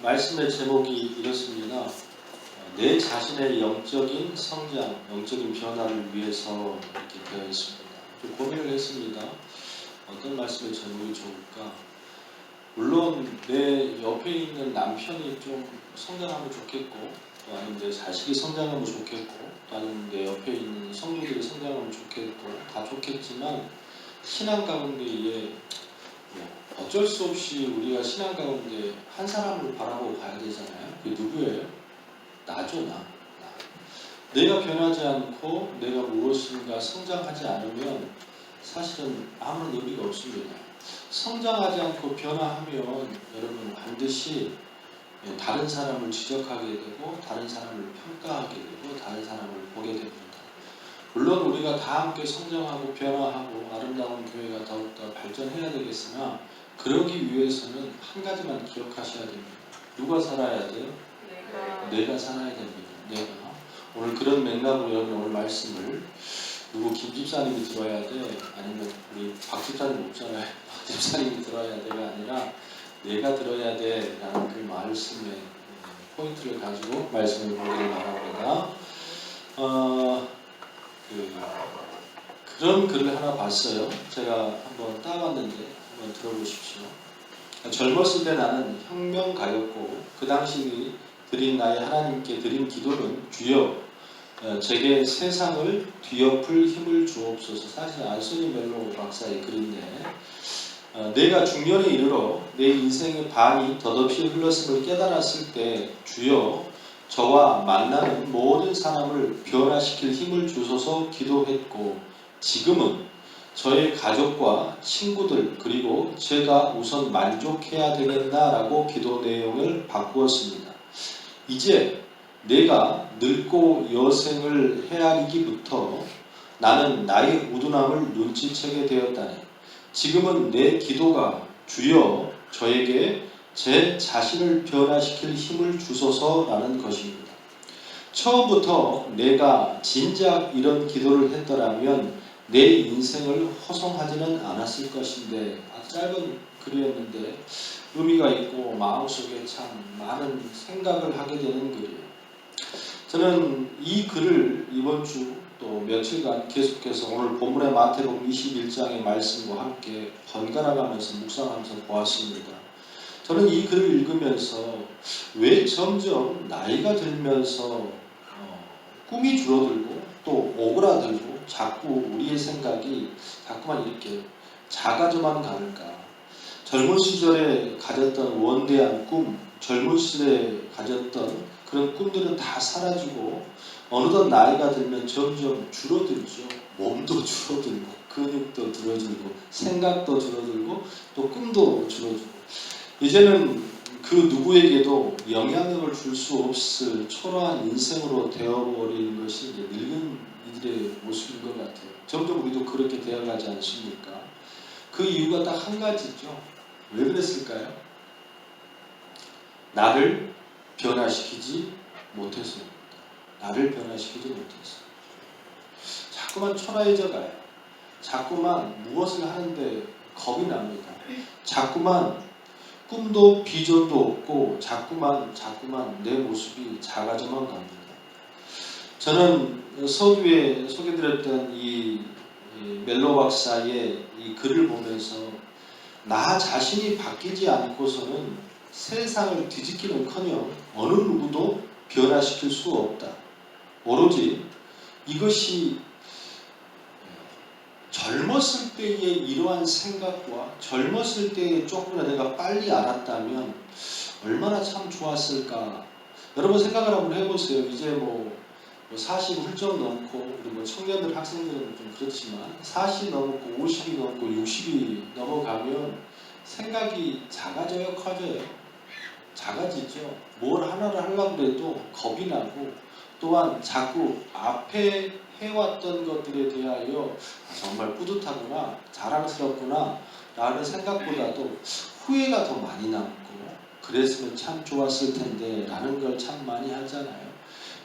말씀의 제목이 이렇습니다. 내 자신의 영적인 성장, 영적인 변화를 위해서 이렇게 되어 있습니다. 좀 고민을 했습니다. 어떤 말씀의 제목이 좋을까? 물론 내 옆에 있는 남편이 좀 성장하면 좋겠고, 또 아니면 내 자식이 성장하면 좋겠고, 또 아니면 내 옆에 있는 성도들이 성장하면 좋겠고, 다 좋겠지만 신앙 가운데에 어쩔 수 없이 우리가 신앙 가운데 한 사람을 바라보고 가야 되잖아요. 그게 누구예요? 나죠, 나. 내가 변하지 않고 내가 무엇인가 성장하지 않으면 사실은 아무런 의미가 없습니다. 성장하지 않고 변화하면 여러분 반드시 다른 사람을 지적하게 되고 다른 사람을 평가하게 되고 다른 사람을 보게 됩니다. 물론 우리가 다 함께 성장하고 변화하고 아름다운 교회가 더욱더 발전해야 되겠으나 그러기 위해서는 한 가지만 기억하셔야 됩니다. 누가 살아야 돼요? 내가 살아야 됩니다. 내가. 오늘 그런 맥락으로 여러분 오늘 말씀을 누구 김 집사님이 들어야 돼? 아니면 우리 박 집사님 없잖아요. 박 집사님이 들어야 돼가 아니라 내가 들어야 돼 라는 그 말씀의 포인트를 가지고 말씀을 보기를 바랍니다. 그런 글을 하나 봤어요. 제가 한번 따봤는데 한번 들어보십시오. 젊었을 때 나는 혁명가였고 그 당시 드린 나의 하나님께 드린 기도는 주여 제게 세상을 뒤엎을 힘을 주옵소서. 사실 안소니 멜로 박사의 글인데 내가 중년에 이르러 내 인생의 반이 덧없이 흘렀음을 깨달았을 때 주여 저와 만나는 모든 사람을 변화시킬 힘을 주소서 기도했고 지금은 저의 가족과 친구들 그리고 제가 우선 만족해야 되겠나라고 기도 내용을 바꾸었습니다. 이제 내가 늙고 여생을 헤아리기부터 나는 나의 우둔함을 눈치채게 되었다네. 지금은 내 기도가 주여 저에게 제 자신을 변화시킬 힘을 주소서라는 것입니다. 처음부터 내가 진작 이런 기도를 했더라면 내 인생을 허송하지는 않았을 것인데 아주 짧은 글이었는데 의미가 있고 마음속에 참 많은 생각을 하게 되는 글이에요. 저는 이 글을 이번 주 또 며칠간 계속해서 오늘 본문의 마태복음 21장의 말씀과 함께 번갈아 가면서 묵상하면서 보았습니다. 저는 이 글을 읽으면서 왜 점점 나이가 들면서 꿈이 줄어들고 또 오그라들고 자꾸 우리의 생각이 자꾸만 이렇게 작아져만 가는가. 젊은 시절에 가졌던 원대한 꿈, 젊은 시절에 가졌던 그런 꿈들은 다 사라지고 어느덧 나이가 들면 점점 줄어들죠. 몸도 줄어들고 근육도 줄어들고 생각도 줄어들고 또 꿈도 줄어들고 이제는 그 누구에게도 영향력을 줄 수 없을 초라한 인생으로 되어버린 것이 이제 늙은 이들의 모습인 것 같아요. 점점 우리도 그렇게 되어가지 않습니까? 그 이유가 딱 한 가지죠. 왜 그랬을까요? 나를 변화시키지 못해서입니다. 나를 변화시키지 못해서. 자꾸만 초라해져 가요. 자꾸만 무엇을 하는데 겁이 납니다. 자꾸만 꿈도 비전도 없고 자꾸만 내 모습이 작아져만 갑니다. 저는 서두에 소개드렸던 이 멜로 박사의 이 글을 보면서 나 자신이 바뀌지 않고서는 세상을 뒤집기는커녕 어느 누구도 변화시킬 수 없다. 오로지 이것이 젊었을 때의 이러한 생각과 젊었을 때에 조금이라도 내가 빨리 알았다면 얼마나 참 좋았을까. 여러분 생각을 한번 해보세요. 이제 40 훌쩍 넘고 우리 청년들 학생들은 좀 그렇지만 40 넘고 50이 넘고 60이 넘어가면 생각이 작아져요, 커져요? 작아지죠. 뭘 하나를 하려고 해도 겁이 나고 또한 자꾸 앞에 해왔던 것들에 대하여 정말 뿌듯하구나, 자랑스럽구나 라는 생각보다도 후회가 더 많이 남고 그랬으면 참 좋았을 텐데 라는 걸 참 많이 하잖아요.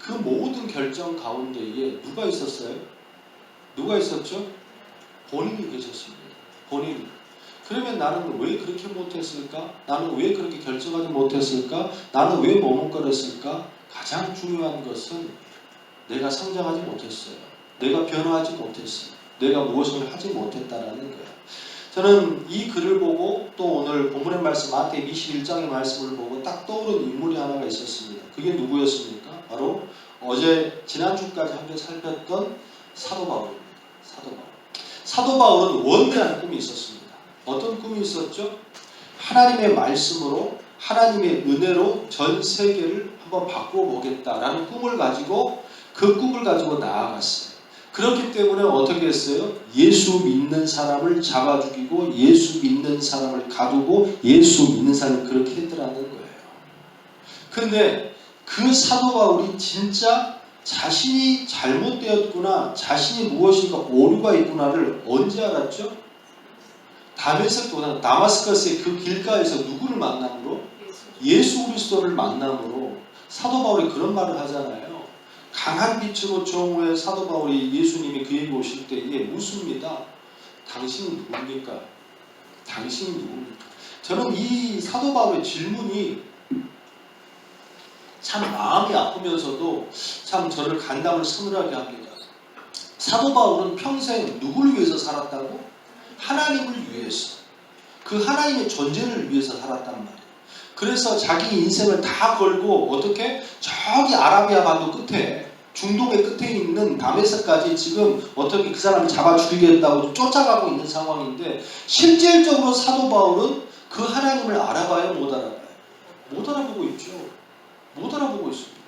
그 모든 결정 가운데에 누가 있었어요? 누가 있었죠? 본인이 계셨습니다. 본인. 그러면 나는 왜 그렇게 못했을까? 나는 왜 그렇게 결정하지 못했을까? 나는 왜 머뭇거렸을까? 가장 중요한 것은 내가 성장하지 못했어요. 내가 변화하지 못했어요. 내가 무엇을 하지 못했다라는 거예요. 저는 이 글을 보고 또 오늘 본문의 말씀 마태복음 21장의 말씀을 보고 딱 떠오른 인물이 하나가 있었습니다. 그게 누구였습니까? 바로 어제 지난주까지 함께 살폈던 사도 바울입니다. 사도 바울. 사도 바울은 원대한 꿈이 있었습니다. 어떤 꿈이 있었죠? 하나님의 말씀으로 하나님의 은혜로 전 세계를 한번 바꿔보겠다라는 꿈을 가지고 그 꿈을 가지고 나아갔어요. 그렇기 때문에 어떻게 했어요? 예수 믿는 사람을 잡아 죽이고 예수 믿는 사람을 가두고 예수 믿는 사람을 그렇게 했더라는 거예요. 근데 그 사도 바울이 진짜 자신이 잘못되었구나, 자신이 무엇인가 오류가 있구나를 언제 알았죠? 다마스커스의 그 길가에서 누구를 만남으로? 예수 그리스도를 만남으로. 사도 바울이 그런 말을 하잖아요. 강한 빛으로 정오의 사도 바울이 예수님이 그에게 오실 때에 묻습니다. 당신은 누굽니까? 당신은 누굽니까? 저는 이 사도 바울의 질문이 참 마음이 아프면서도 참 저를 간담을 서늘하게 합니다. 사도 바울은 평생 누구를 위해서 살았다고? 하나님을 위해서. 그 하나님의 존재를 위해서 살았단 말이에요. 그래서 자기 인생을 다 걸고 어떻게? 저기 아라비아 반도 끝에 중동의 끝에 있는 다메섹까지 지금 어떻게 그 사람을 잡아 죽이겠다고 쫓아가고 있는 상황인데 실질적으로 사도 바울은 그 하나님을 알아봐요? 못 알아봐요? 못 알아보고 있죠. 못 알아보고 있습니다.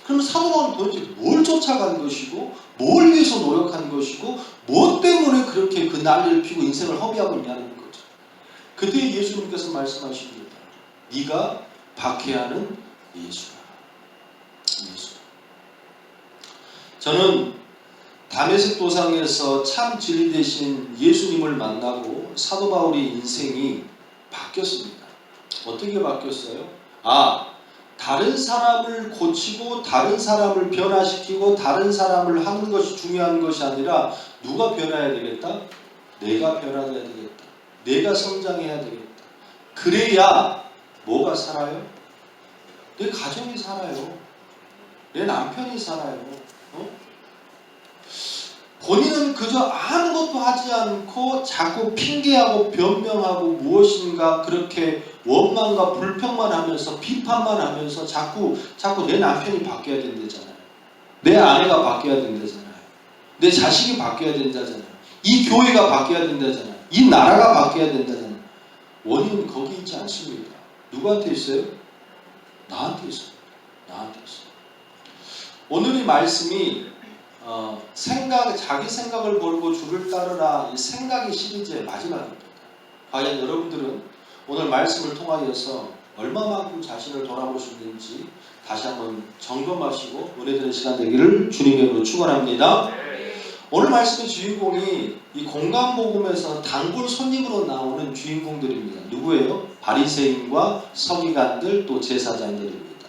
그럼 사도 바울은 도대체 뭘 쫓아간 것이고 뭘 위해서 노력한 것이고 뭐 때문에 그렇게 그 난리를 피고 인생을 허비하고 있냐는 거죠. 그때 예수님께서 말씀하십니다. 네가 박해하는 예수라. 예수. 저는 다메섹 도상에서 참 진리 되신 예수님을 만나고 사도 바울의 인생이 바뀌었습니다. 어떻게 바뀌었어요? 다른 사람을 고치고 다른 사람을 변화시키고 다른 사람을 하는 것이 중요한 것이 아니라 누가 변화해야 되겠다? 내가 변화해야 되겠다. 내가 성장해야 되겠다. 그래야 뭐가 살아요? 내 가정이 살아요. 내 남편이 살아요. 본인은 그저 아무것도 하지 않고 자꾸 핑계하고 변명하고 무엇인가 그렇게 원망과 불평만 하면서 비판만 하면서 자꾸 내 남편이 바뀌어야 된다잖아요. 내 아내가 바뀌어야 된다잖아요. 내 자식이 바뀌어야 된다잖아요. 이 교회가 바뀌어야 된다잖아요. 이 나라가 바뀌어야 된다잖아요. 원인은 거기 있지 않습니다. 누구한테 있어요? 나한테 있어요. 나한테 있어요. 오늘 이 말씀이 자기 생각을 버리고 주를 따르라 이 생각의 시리즈의 마지막입니다. 과연 여러분들은 오늘 말씀을 통하여서 얼마만큼 자신을 돌아보셨는지 다시 한번 점검하시고 은혜되는 시간 되기를 주님의 이름으로 축원합니다. 오늘 말씀의 주인공이 이 공간복음에서 단골 손님으로 나오는 주인공들입니다. 누구예요? 바리새인과 서기관들 또 제사장들입니다.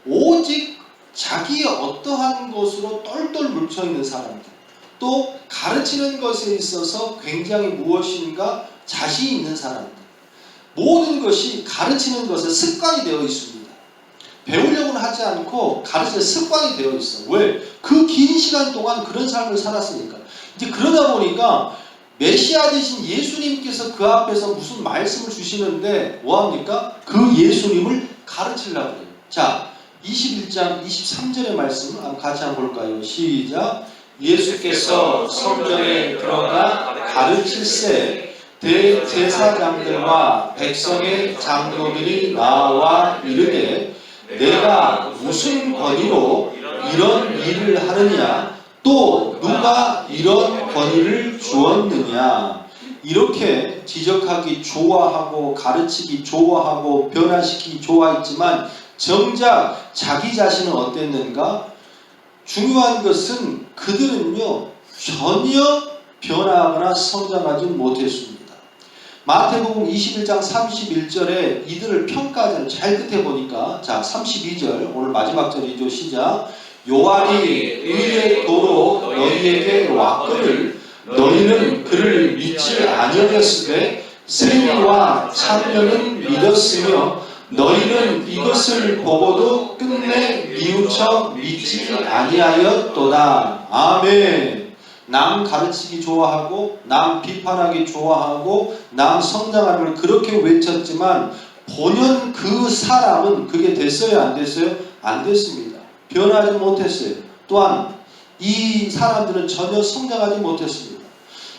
오직 자기의 어떠한 것으로 똘똘 뭉쳐있는 사람들, 또 가르치는 것에 있어서 굉장히 무엇인가 자신 있는 사람들, 모든 것이 가르치는 것에 습관이 되어 있습니다. 배우려고는 하지 않고 가르치는 습관이 되어 있어. 왜? 그 긴 시간 동안 그런 삶을 살았으니까. 이제 그러다 보니까 메시아 되신 예수님께서 그 앞에서 무슨 말씀을 주시는데 뭐합니까? 그 예수님을 가르치려고 해요. 자, 21장 23절의 말씀 같이 한번 볼까요? 시작. 예수께서 성전에 들어가 가르칠새 대제사장들과 백성의 장로들이 나와 이르되 내가 무슨 권위로 이런 일을 하느냐 또 누가 이런 권위를 주었느냐 이렇게 지적하기 좋아하고 가르치기 좋아하고 변화시키기 좋아했지만 정작 자기 자신은 어땠는가? 중요한 것은 그들은요 전혀 변화하거나 성장하지 못했습니다. 마태복음 21장 31절에 이들을 평가하자는 잘 끝에 보니까 자 32절 오늘 마지막 절이죠. 시작. 요한이 의의 도로 너희에게 왔거늘 너희는 그를 믿지 아니하였으되 세리와 창녀는 믿었으며 너희는 이것을 보고도 끝내 뉘우쳐 믿지 아니하였도다. 아멘. 남 가르치기 좋아하고 남 비판하기 좋아하고 남 성장하는 걸 그렇게 외쳤지만 본연 그 사람은 그게 됐어요? 안 됐어요? 안 됐습니다. 변하지 못했어요. 또한 이 사람들은 전혀 성장하지 못했습니다.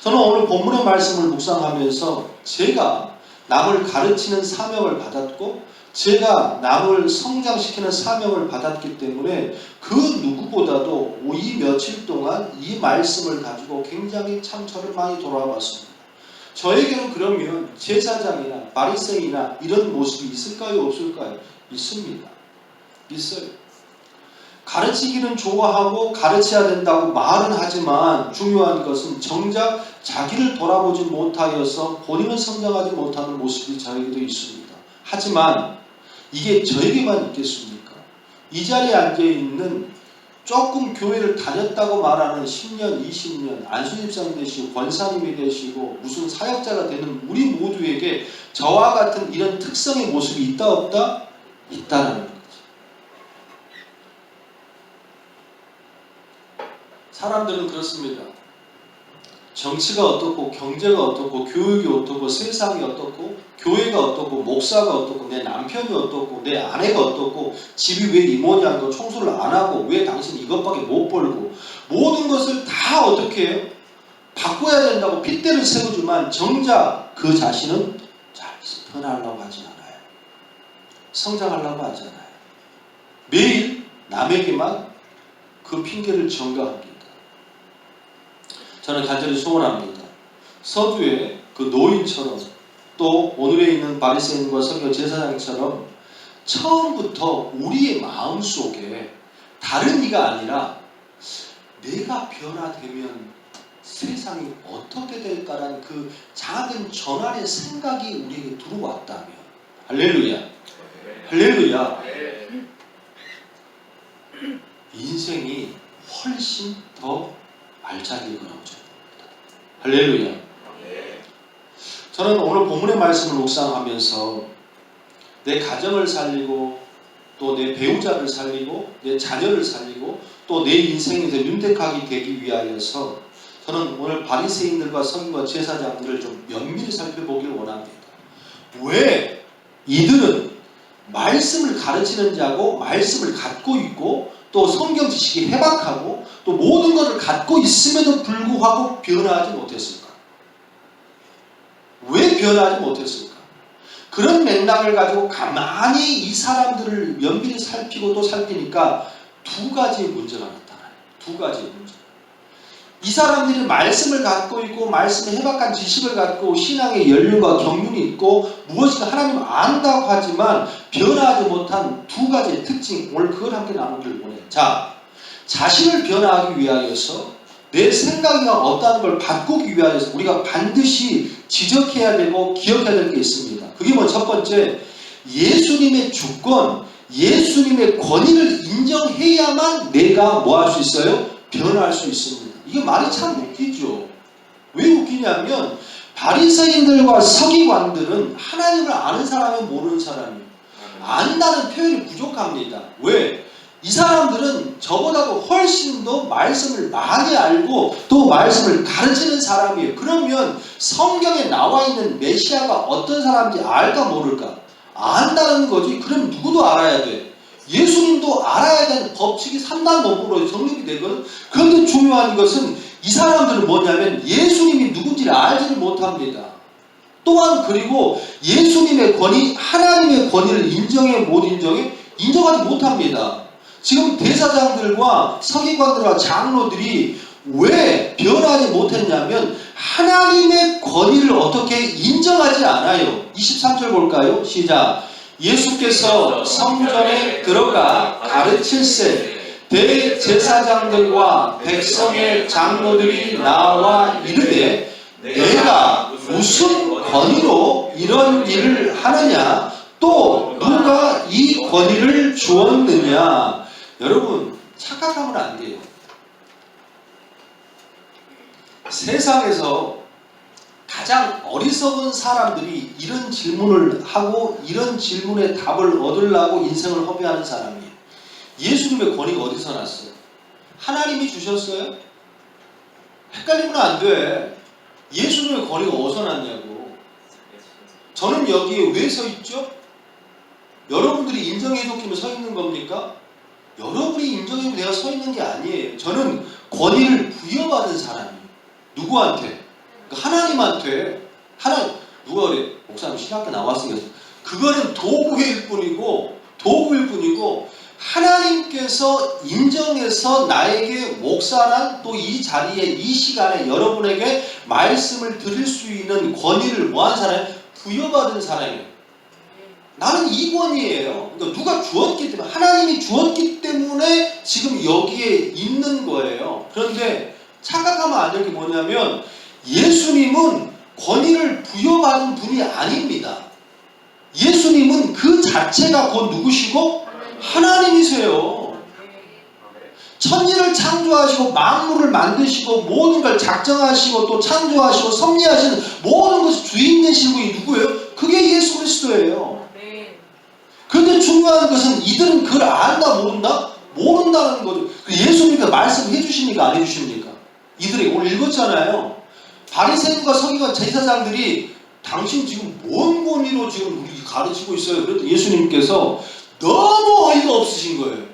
저는 오늘 본문의 말씀을 묵상하면서 제가 남을 가르치는 사명을 받았고 제가 남을 성장시키는 사명을 받았기 때문에 그 누구보다도 이 며칠 동안 이 말씀을 가지고 굉장히 참철을 많이 돌아봤습니다. 저에게는 그러면 제사장이나 바리새인이나 이런 모습이 있을까요? 없을까요? 있습니다. 있어요. 가르치기는 좋아하고 가르쳐야 된다고 말은 하지만 중요한 것은 정작 자기를 돌아보지 못하여서 본인은 성장하지 못하는 모습이 저에게도 있습니다. 하지만 이게 저에게만 있겠습니까? 이 자리에 앉아있는 조금 교회를 다녔다고 말하는 10년, 20년 안수집사님 되시고 권사님이 되시고 무슨 사역자가 되는 우리 모두에게 저와 같은 이런 특성의 모습이 있다 없다? 있다는 거죠. 사람들은 그렇습니다. 정치가 어떻고 경제가 어떻고 교육이 어떻고 세상이 어떻고 교회가 어떻고 목사가 어떻고 내 남편이 어떻고 내 아내가 어떻고 집이 왜 이 모양이고 청소를 안 하고 왜 당신 이것밖에 못 벌고 모든 것을 다 어떻게 해요? 바꿔야 된다고 핏대를 세우지만 정작 그 자신은 잘 변하려고 하지 않아요. 성장하려고 하지 않아요. 매일 남에게만 그 핑계를 전가합니다. 저는 간절히 소원합니다. 서두에 그 노인처럼 또 오늘에 있는 바리새인과 서기관 제사장처럼 처음부터 우리의 마음속에 다른 이가 아니라 내가 변화되면 세상이 어떻게 될까라는 그 작은 전환의 생각이 우리에게 들어왔다면 할렐루야. 할렐루야. 인생이 훨씬 더 알차게 거라고 생각합니다. 할렐루야. 저는 오늘 본문의 말씀을 묵상하면서 내 가정을 살리고 또 내 배우자를 살리고 내 자녀를 살리고 또 내 인생에서 윤택하게 되기 위하여서 저는 오늘 바리새인들과 서기관과 제사장들을 좀 면밀히 살펴보길 원합니다. 왜 이들은 말씀을 가르치는 자고 말씀을 갖고 있고 또 성경 지식이 해박하고 또 모든 것을 갖고 있음에도 불구하고 변화하지 못했을까? 왜 변화하지 못했을까? 그런 맥락을 가지고 가만히 이 사람들을 면밀히 살피고 또 살피니까 두 가지의 문제가 나타나요. 두 가지의 문제. 이 사람들이 말씀을 갖고 있고 말씀의 해박한 지식을 갖고 신앙의 연륜과 경륜이 있고 무엇인가 하나님 안다고 하지만 변화하지 못한 두 가지의 특징, 오늘 그걸 함께 나누기를 원해요. 자, 자신을 변화하기 위하여서 내 생각이나 어떠한 걸 바꾸기 위하여서 우리가 반드시 지적해야 되고 기억해야 될 게 있습니다. 그게 뭐 첫 번째, 예수님의 주권, 예수님의 권위를 인정해야만 내가 뭐 할 수 있어요? 변화할 수 있습니다. 이게 말이 참 웃기죠. 왜 웃기냐면 바리새인들과 서기관들은 하나님을 아는 사람은 모르는 사람이에요. 안다는 표현이 부족합니다. 왜? 이 사람들은 저보다도 훨씬 더 말씀을 많이 알고 또 말씀을 가르치는 사람이에요. 그러면 성경에 나와 있는 메시아가 어떤 사람인지 알까 모를까? 안다는 거지. 그럼 누구도 알아야 돼. 예수님도 알아야 되는 법칙이 3단 법으로 정립이 되거든. 그런데 중요한 것은 이 사람들은 뭐냐면 예수님이 누군지를 알지를 못합니다. 또한 그리고 예수님의 권위, 하나님의 권위를 인정해 못 인정해? 인정하지 못합니다. 지금 대사장들과 서기관들과 장로들이 왜 변하지 못했냐면 하나님의 권위를 어떻게 인정하지 않아요. 23절 볼까요? 시작. 예수께서 성전에 들어가 가르칠세 대제사장들과 백성의 장로들이 나와 이르되 내가 무슨 권위로 이런 일을 하느냐 또 누가 이 권위를 주었느냐. 여러분 착각하면 안 돼요. 세상에서 가장 어리석은 사람들이 이런 질문을 하고 이런 질문에 답을 얻으려고 인생을 허비하는 사람이에요. 예수님의 권위가 어디서 났어요? 하나님이 주셨어요? 헷갈리면 안 돼. 예수님의 권위가 어디서 났냐고. 저는 여기에 왜 서 있죠? 여러분들이 인정해줬기면 서 있는 겁니까? 여러분이 인정해주면 내가 서 있는 게 아니에요. 저는 권위를 부여받은 사람이에요. 누구한테? 하나님한테. 누가 그래? 목사님 신학교 나왔으니까. 그거는 도구일 뿐이고 하나님께서 인정해서 나에게 목사란 또 이 자리에 이 시간에 여러분에게 말씀을 드릴 수 있는 권위를 뭐한 사람이 부여받은 사람이에요. 나는 이 권위예요. 그러니까 누가 주었기 때문에, 하나님이 주었기 때문에 지금 여기에 있는 거예요. 그런데 착각하면 안 될 게 뭐냐면 예수님은 권위를 부여받은 분이 아닙니다. 예수님은 그 자체가 곧 누구시고? 하나님이세요. 천지를 창조하시고 만물을 만드시고 모든 걸 작정하시고 또 창조하시고 섭리하시는 모든 것의 주인 되신 분이 누구예요? 그게 예수 그리스도예요. 그런데 중요한 것은 이들은 그걸 안다 모른다? 모른다는 거죠. 예수님께서 말씀해 주십니까? 안 해주십니까? 이들이 오늘 읽었잖아요. 바리새인과 서기관 제사장들이 당신 지금 뭔 권위로 지금 우리 가르치고 있어요? 그랬더니 예수님께서 너무 어이가 없으신 거예요.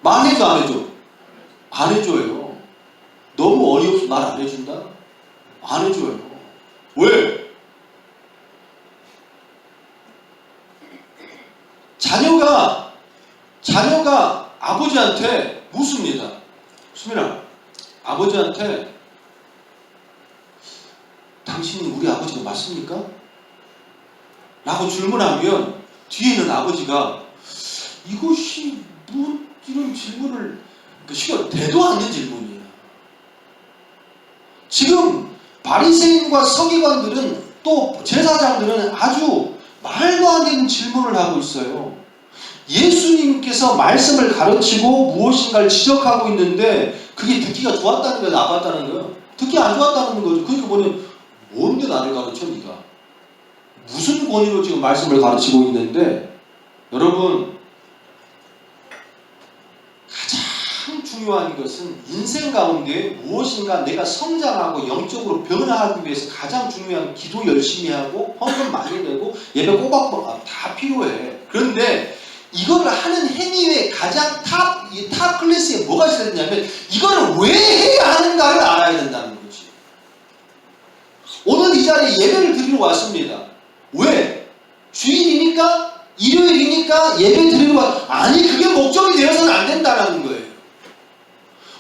말해줘 안 해줘? 안 해줘요. 너무 어이없어 말 안 해준다? 안 해줘요. 왜? 자녀가 아버지한테 묻습니다. 수민아, 아버지한테 당신이 우리 아버지가 맞습니까? 라고 질문하면 뒤에 있는 아버지가 이것이 뭐 이런 질문을 대도 않는 질문이에요. 지금 바리새인과 서기관들은 또 제사장들은 아주 말도 안 되는 질문을 하고 있어요. 예수님께서 말씀을 가르치고 무엇인가를 지적하고 있는데 그게 듣기가 좋았다는 거예요? 나빴다는 거예요? 듣기 안 좋았다는 거죠. 그러니까 뭐냐면 뭔데 나를 가르쳐 네가? 무슨 권위로 지금 말씀을 가르치고 있는데 여러분 가장 중요한 것은 인생 가운데 무엇인가 내가 성장하고 영적으로 변화하기 위해서 가장 중요한 기도 열심히 하고 헌금 많이 내고 예배 꼬박꼬박 다 필요해. 그런데 이걸 하는 행위의 가장 탑 클래스에 뭐가 있어야 되냐면 이걸 왜 해야 하는가를 알아야 된다는 거지. 오늘 이 자리에 예배를 드리러 왔습니다. 왜? 주일이니까? 일요일이니까 예배 드리러 아니 그게 목적이 되어서는 안 된다는 거예요.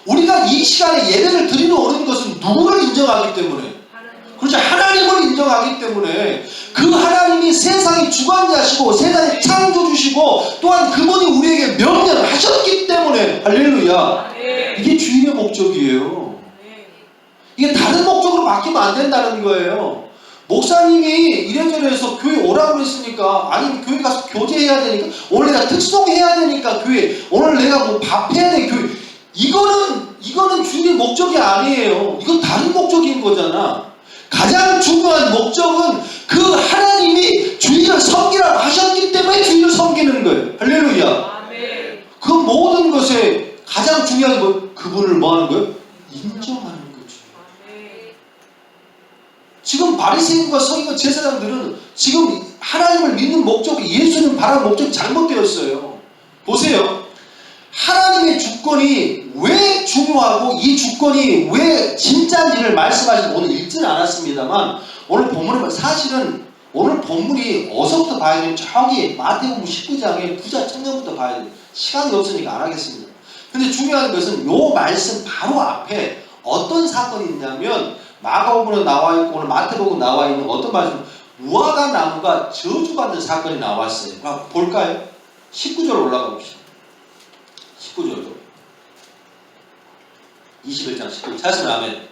우리가 이 시간에 예배를 드리러 오는 것은 누구를 인정하기 때문에? 그렇죠. 하나님을 인정하기 때문에 그 하나님이 세상의 주관자시고 세상의 창조주시고 또한 그분이 우리에게 명령을 하셨기 때문에 할렐루야. 이게 주인의 목적이에요. 이게 다른 목적으로 바뀌면 안 된다는 거예요. 목사님이 이래저래 해서 교회 오라고 했으니까 아니면 교회 가서 교제해야 되니까 오늘 내가 특송해야 되니까 교회 오늘 내가 뭐 밥해야 돼 교회 이거는 주인의 목적이 아니에요. 이건 다른 목적인 거잖아. 가장 중요한 목적은 그 하나님이 주인을 섬기라고 하셨기 때문에 주인을 섬기는 거예요. 할렐루야. 그 모든 것에 가장 중요한 건 그분을 뭐 하는 거예요? 인정하는 거죠. 지금 바리새인과 서기관 제사장들은 지금 하나님을 믿는 목적이 예수님 바라는 목적이 잘못되었어요. 보세요. 하나님의 주권이 왜 중요하고 이 주권이 왜 진짜인지를 말씀하시고 오늘 읽지는 않았습니다만 오늘 본문은 사실은 오늘 본문이 어디서부터 봐야 되면 저기 마태복음 19장의 부자 청년부터 봐야 돼요. 시간이 없으니까 안 하겠습니다. 근데 중요한 것은 요 말씀 바로 앞에 어떤 사건이 있냐면 마가복음에 나와 있고 오늘 마태복음에 나와 있는 어떤 말씀 무화과 나무가 저주받는 사건이 나왔어요. 한번 볼까요? 19절 올라가 봅시다. 19절로 21장 19절 찾으면 아멘.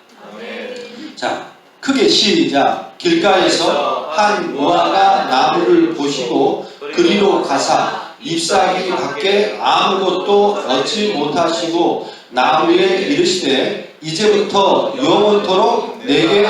자 크게 시작. 길가에서 한 무화과 나무를 보시고 그리로 가사 잎사귀 밖에 아무것도 얻지 못하시고 나무에 이르시되 이제부터 영원토록 내게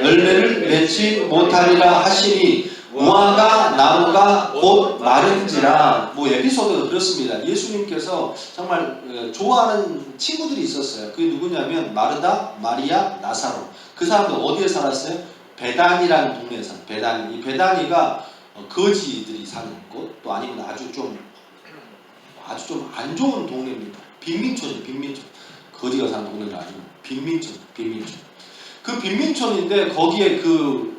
열매를 맺지 못하리라 하시니 무화과 나무가 곧 마른지라. 뭐 에피소드가 그렇습니다. 예수님께서 정말 좋아하는 친구들이 있었어요. 그게 누구냐면 마르다, 마리아, 나사로. 그 사람들 어디에 살았어요? 베단이라는 동네에 살았어요. 베다니. 이 베다니가 거지들이 사는 곳, 또 아니면 아주 좀 안 좋은 동네입니다. 빈민촌이에요. 빈민촌. 거지가 사는 동네가 아니고 빈민촌. 그 빈민촌인데 거기에 그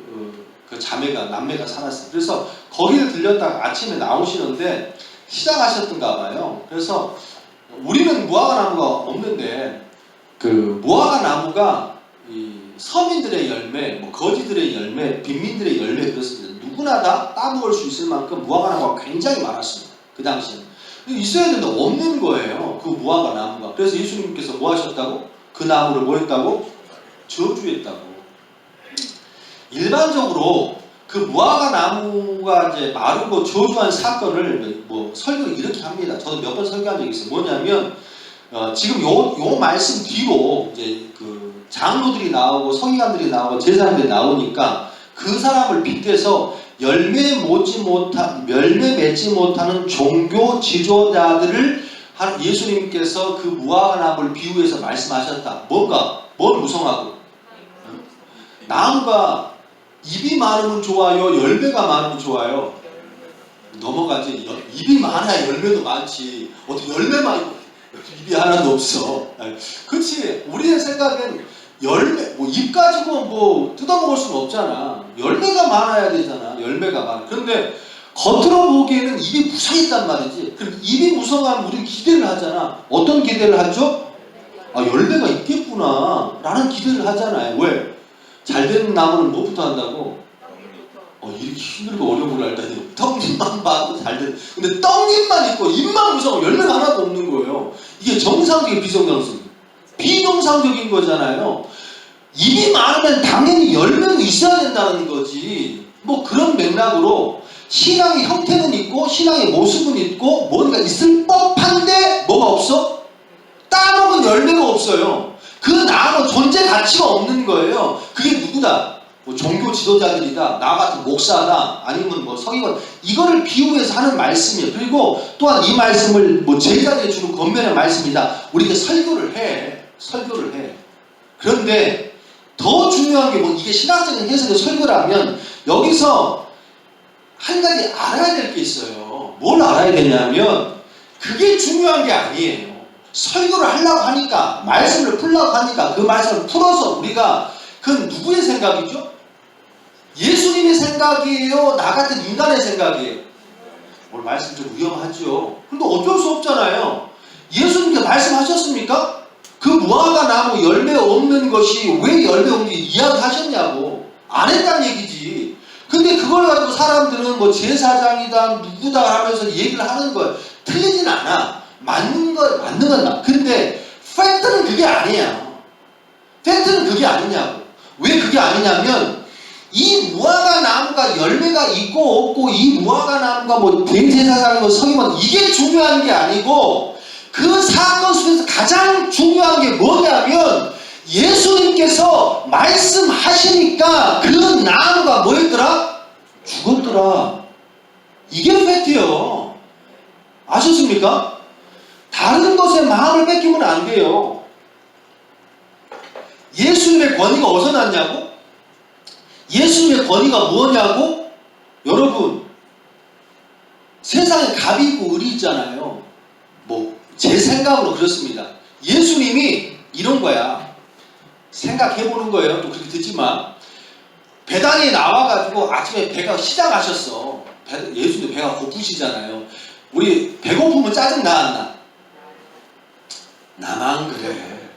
남매가 살았어요. 그래서 거기를 들렸다가 아침에 나오시는데 시장하셨던가 봐요. 그래서 우리는 무화과 나무가 없는데 그 무화과 나무가 이 서민들의 열매, 뭐 거지들의 열매, 빈민들의 열매 그렇습니다. 누구나 다 따먹을 수 있을 만큼 무화과 나무가 굉장히 많았습니다. 그 당시에는. 있어야 되는데 없는 거예요. 그 무화과 나무가. 그래서 예수님께서 뭐 하셨다고? 그 나무를 뭐 했다고? 저주했다고. 일반적으로 그 무화과 나무가 이제 마르고 저주한 사건을 뭐 설교를 이렇게 합니다. 저도 몇 번 설교한 적이 있어요. 뭐냐면 지금 요 말씀 뒤로 이제 그 장로들이 나오고 서기관들이 나오고 제사장들이 나오니까 그 사람을 빗대서 열매 맺지 못하는 종교 지도자들을 예수님께서 그 무화과 나무를 비유해서 말씀하셨다. 뭘 무성하고? 나무가 입이 많으면 좋아요? 열매가 많으면 좋아요? 넘어가지. 입이 많아야 열매도 많지. 어떻게 열매만 있고 입이 하나도 없어. 그렇지. 우리의 생각엔 열매, 뭐 입 가지고 뭐 뜯어먹을 수는 없잖아. 열매가 많아야 되잖아. 열매가 많아. 그런데 겉으로 보기에는 입이 무성했단 말이지. 그럼 입이 무성하면 우리는 기대를 하잖아. 어떤 기대를 하죠? 아, 열매가 있겠구나 라는 기대를 하잖아요. 왜? 잘된 나무는 뭐부터 한다고? 이렇게 힘들고 어려운 걸 알다니. 떡잎만 봐도 잘된. 근데 떡잎만 있고 잎만 무성하고 열매가 하나도 없는 거예요. 이게 정상적인 비정상적인 거잖아요. 입이 많으면 당연히 열매도 있어야 된다는 거지. 뭐 그런 맥락으로 신앙의 형태는 있고 신앙의 모습은 있고 뭔가 있을 법한데 뭐가 없어? 따먹은 열매가 없어요. 그 나무 존재 가치가 없는 거예요. 그게 누구다? 뭐 종교 지도자들이다, 나 같은 목사다, 아니면 뭐 서기관, 이거를 비유해서 하는 말씀이에요. 그리고 또한 이 말씀을 뭐 제자들이 주는 권면의 말씀이다. 우리가 설교를 해. 그런데 더 중요한 게 뭐 이게 신학적인 해석의 설교라면 여기서 한 가지 알아야 될 게 있어요. 뭘 알아야 되냐면 그게 중요한 게 아니에요. 설교를 하려고 하니까, 말씀을 풀려고 하니까 그 말씀을 풀어서 우리가 그건 누구의 생각이죠? 예수님의 생각이에요? 나 같은 인간의 생각이에요? 오늘 말씀 좀 위험하죠. 근데 어쩔 수 없잖아요. 예수님께 말씀하셨습니까? 그 무화과 나무 열매 없는 것이 왜 열매 없는지 이야기하셨냐고. 안 했다는 얘기지. 근데 그걸 가지고 사람들은 뭐 제사장이다 누구다 하면서 얘기를 하는 거예요. 틀리진 않아. 맞는 건 맞. 근데 팩트는 그게 아니야. 팩트는 그게 아니냐고. 왜 그게 아니냐면 이 무화과 나무가 열매가 있고 없고 이 무화과 나무가 뭐 대제사장이고 서기관 이게 중요한 게 아니고 그 사건 속에서 가장 중요한 게 뭐냐면 예수님께서 말씀하시니까 그 나무가 뭐였더라? 죽었더라. 이게 팩트예요. 아셨습니까? 다른 것에 마음을 뺏기면 안 돼요. 예수님의 권위가 어디서 났냐고? 예수님의 권위가 뭐냐고? 여러분, 세상에 갑이 있고 을이 있잖아요. 뭐 제 생각으로 그렇습니다. 예수님이 이런 거야. 생각해보는 거예요. 또 그렇게 듣지만 배단에 나와가지고 아침에 배가 시장하셨어. 예수님 배가 고프시잖아요. 우리 배고프면 짜증 나 안 나? 나만 그래.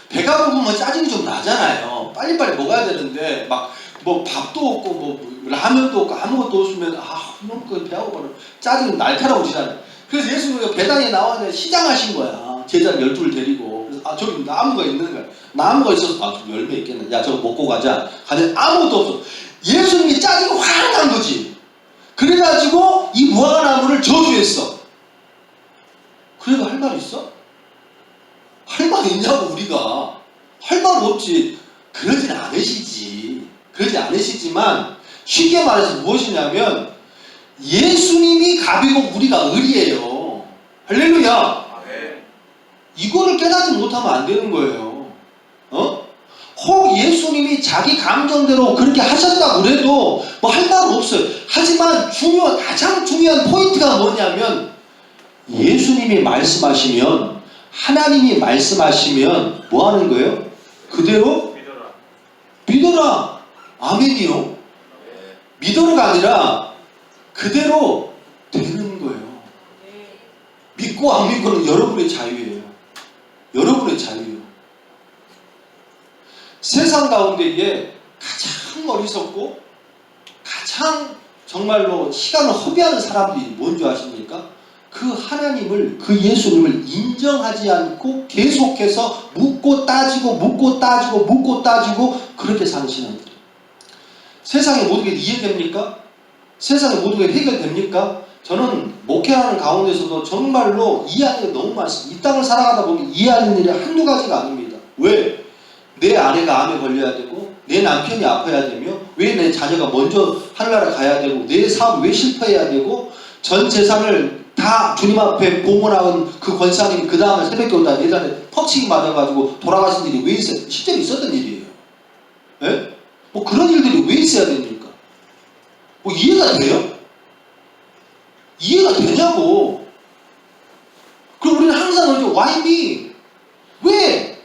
배가 고프면 짜증이 좀 나잖아요. 빨리빨리 먹어야 되는데 막 뭐 밥도 없고 뭐 라면도 없고 아무것도 없으면 너무 배가 고파서 짜증이 날카로워 지잖아요. 그래서 예수님이 배단에 나와서 시장하신 거야. 제자 12을 데리고. 그래서 저기 나무가 있는 거야. 나무가 있어서 좀 열매 있겠네. 야 저거 먹고 가자. 가는데 아무것도 없어. 예수님이 짜증이 확 난 거지. 그래가지고 이 무화과 나무를 저주했어. 그래도 할 말 있어? 할 말 있냐고 우리가. 할 말 없지. 그러진 않으시지. 그러지 않으시지만 쉽게 말해서 무엇이냐면 예수님이 갑이고 우리가 을이에요. 할렐루야. 이거를 깨닫지 못하면 안 되는 거예요. 혹 예수님이 자기 감정대로 그렇게 하셨다고 그래도 뭐 할 말 없어요. 하지만 가장 중요한 포인트가 뭐냐면 예수님이 말씀하시면, 하나님이 말씀하시면 뭐 하는 거예요? 그대로 믿어라. 아멘이요. 믿어라가 아니라 그대로 되는 거예요. 믿고 안 믿고는 여러분의 자유예요. 여러분의 자유예요. 세상 가운데에 가장 어리석고 가장 정말로 시간을 허비하는 사람들이 뭔지 아십니까? 그 하나님을, 그 예수님을 인정하지 않고 계속해서 묻고 따지고 그렇게 사는 신앙들. 세상의 모든 게 이해됩니까? 세상의 모든 게 해결됩니까? 저는 목회하는 가운데서도 정말로 이해하는 게 너무 많습니다. 이 땅을 살아가다 보면 이해하는 일이 한두 가지가 아닙니다. 왜? 내 아내가 암에 걸려야 되고, 내 남편이 아파야 되며, 왜 내 자녀가 먼저 하늘나라 가야 되고, 내 사업이 왜 실패해야 되고, 전 재산을 다 주님 앞에 봉헌한 그 권사님이 그 다음에 새벽에 오다 예전에 퍽치기 맞아가지고 돌아가신 일이 왜 있어요? 실제로 있었던 일이에요. 예? 뭐 그런 일들이 왜 있어야 됩니까? 뭐 이해가 돼요? 이해가 되냐고. 그럼 우리는 항상 그러죠. Why me? 왜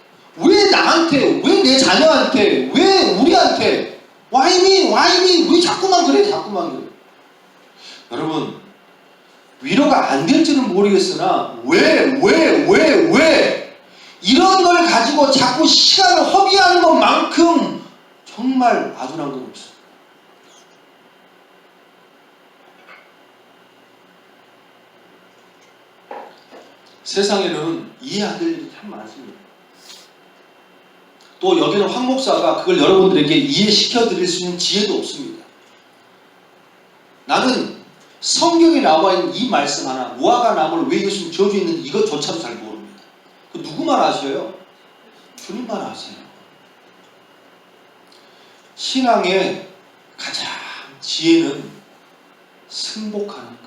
나한테? 왜 내 자녀한테? 왜 우리한테? Why me? 왜 자꾸만 그래? 여러분, 위로가 안 될지는 모르겠으나 왜 이런 걸 가지고 자꾸 시간을 허비하는 것만큼 정말 아둔한 건 없어요. 세상에는 이해 안 될 일이 참 많습니다. 또 여기는 황 목사가 그걸 여러분들에게 이해시켜 드릴 수 있는 지혜도 없습니다. 나는 성경에 나와 있는 이 말씀 하나, 무화과 나무를 왜 예수님 저주 있는지 이것조차도 잘 모릅니다. 그 누구만 아셔요? 주님만 아세요. 신앙의 가장 지혜는 승복하는 거예요.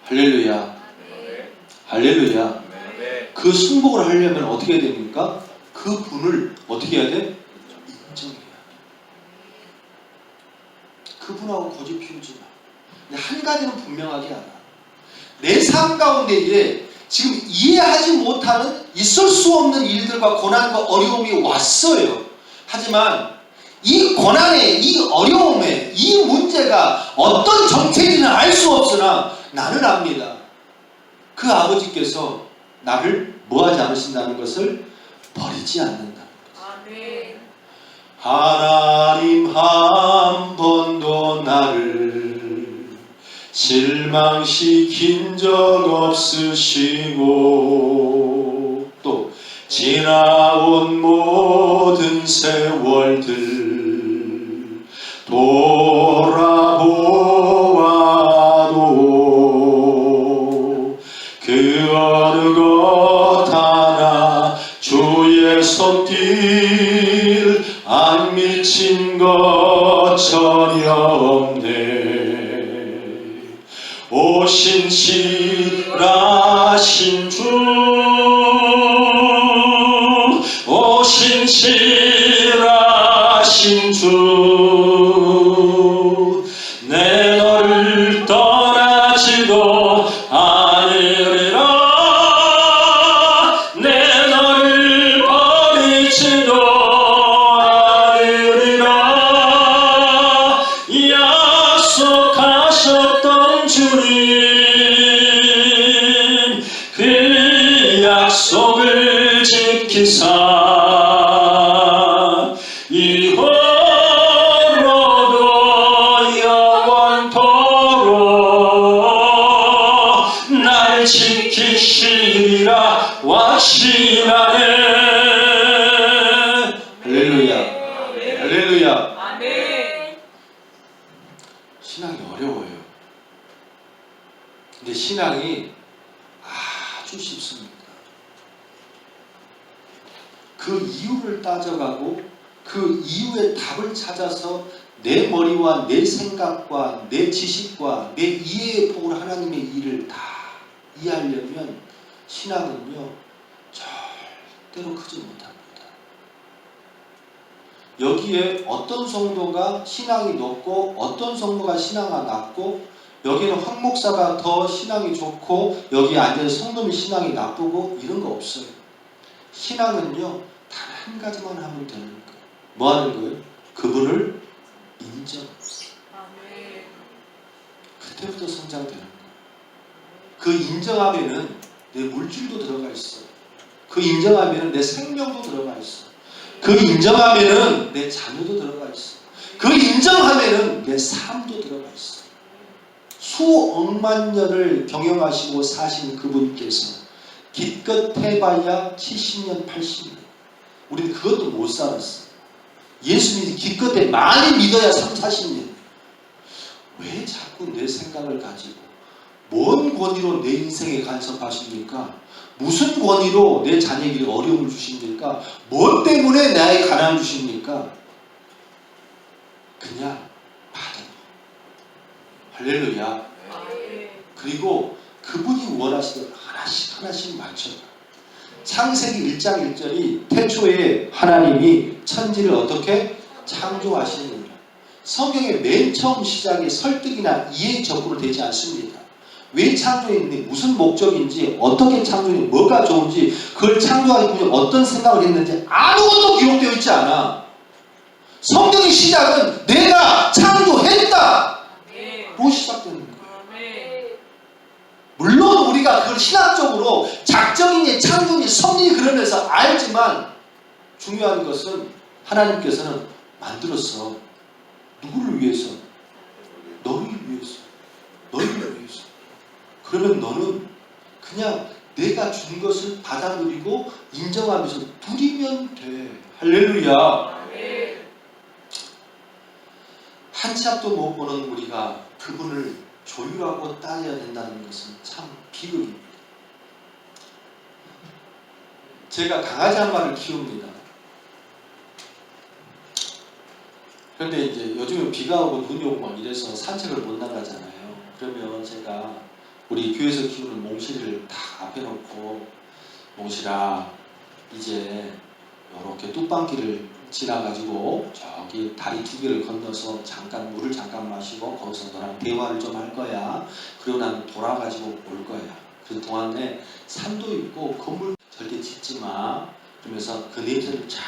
할렐루야. 할렐루야. 그 승복을 하려면 어떻게 해야 됩니까? 그 분을 어떻게 해야 돼? 인정해야 돼. 그분하고 고집 피우지 마. 근데 한 가지는 분명하게 알아. 내 삶 가운데에 지금 이해하지 못하는 있을 수 없는 일들과 고난과 어려움이 왔어요. 하지만 이 고난에, 이 어려움에, 이 문제가 어떤 정체인지는 알 수 없으나 나는 압니다. 그 아버지께서 나를 뭐하지 않으신다는 것을 버리지 않는다는 것을. 하나님 한 번도 나를 실망시킨 적 없으시고 또 지나온 모든 세월들 돌아보아도 그 어느 것 하나 주의 손길 안 미친 것 전혀 없네. 오신실하신 주, 오신실하신 주, 내 너를 떠나지도 않으리라. 내 너를 버리지도 않으리라. 약속하셨던 주님, 그 약속을 지키사 이후로도 영원토록 날 지키시리라 확신하네. 할렐루야. 할렐루야. 아멘. 신앙이 어려워요. 근데 신앙이 아주 쉽습니다. 그 이유를 따져가고 그 이유의 답을 찾아서 내 머리와 내 생각과 내 지식과 내 이해의 폭으로 하나님의 일을 다 이해하려면 신앙은요 절대로 크지 못합니다. 여기에 어떤 성도가 신앙이 높고 어떤 성도가 신앙이 낮고, 여기는 황 목사가 더 신앙이 좋고 여기 앉은 성도는 신앙이 나쁘고 이런 거 없어요. 신앙은요 단 한 가지만 하면 되는 거예요. 뭐 하는 거예요? 그분을 인정. 그때부터 성장되는 거예요. 그 인정하면은 내 물질도 들어가 있어. 그 인정하면은 내 생명도 들어가 있어. 그 인정하면은 내 자녀도 들어가 있어. 그 인정하면은 내 삶도 들어가 있어. 수억만 년을 경영하시고 사신 그분께서 기껏 해봐야 70년, 80년. 우리는 그것도 못 살았어. 예수님이 기껏해 많이 믿어야 3, 40년. 왜 자꾸 내 생각을 가지고 뭔 권위로 내 인생에 간섭하십니까? 무슨 권위로 내 자녀에게 어려움을 주십니까? 뭐 때문에 나에게 가난을 주십니까? 그냥 받아. 할렐루야. 그리고 그분이 원하시는 하나씩 하나씩 맞춰가. 창세기 1장 1절이 태초에 하나님이 천지를 어떻게 창조하시는가. 성경의 맨 처음 시작에 설득이나 이해 적으로 되지 않습니다. 왜 창조했는지, 무슨 목적인지, 어떻게 창조했는지, 뭐가 좋은지, 그걸 창조하기 위해 어떤 생각을 했는지 아무것도 기록되어 있지 않아. 성경의 시작은 내가 창조했다 로 시작되는 거예요. 물론 우리가 그걸 신학적으로 작정이니 창조니 섭리니 그러면서 알지만, 중요한 것은 하나님께서는 만들었어. 누구를 위해서? 너를 위해서. 너를 위해서. 그러면 너는 그냥 내가 준 것을 받아들이고 인정하면서 누리면 돼. 할렐루야. 한 치 앞도 못 보는 우리가 그분을 조율하고 따져야 된다는 것은 참 비극입니다. 제가 강아지 한 마리를 키웁니다. 그런데 이제 요즘은 비가 오고 눈이 오고 막 이래서 산책을 못 나가잖아요. 그러면 제가 우리 교회에서 키우는 몽실이를 다 앞에 놓고, 몽실아 이제 이렇게 뚝방길을 지나가지고 저기 다리 2개를 건너서 잠깐 물을 잠깐 마시고 거기서 너랑 대화를 좀 할 거야. 그리고 난 돌아가지고 올 거야. 그 동안 내 산도 있고 건물 절대 짓지 마. 그러면서 그 냄새를 잘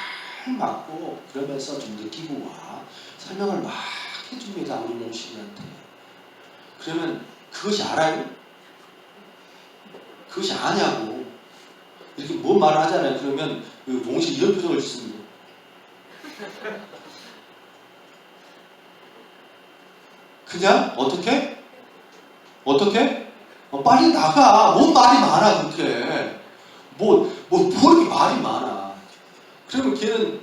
맡고 그러면서 좀 느끼고 와. 설명을 막 해줍니다. 우리 몽실이한테. 그러면 그것이 알아요? 그것이 아냐고. 이렇게 뭐 말을 하잖아요. 그러면 그 몽실 이런 표정을 짓습니다. 그냥 어떻게? 빨리 나가. 뭔 말이 많아 그렇게. 뭐 이렇게 말이 많아. 그러면 걔는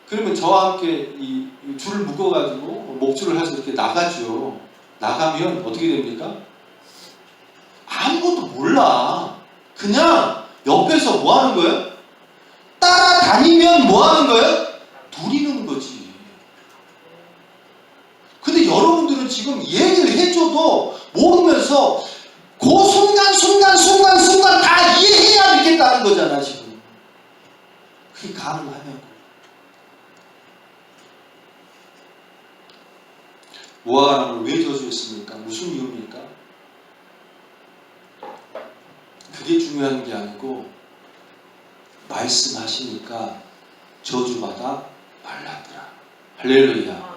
그러면 저와 함께 이 줄을 묶어가지고 목줄을 해서 이렇게 나가죠. 나가면 어떻게 됩니까? 아무것도 몰라. 그냥 옆에서 뭐 하는 거예요? 따라다니면 뭐 하는 거예요? 누리는 거지. 근데 여러분들은 지금 얘기를 해줘도 모르면서 그 순간 다 이해해야 믿겠다는 거잖아 지금. 그게 가능하냐고. 무화과나무를 왜 저주했습니까? 무슨 이유입니까? 그게 중요한 게 아니고, 말씀하시니까 저주받아 말랐더라. 할렐루야.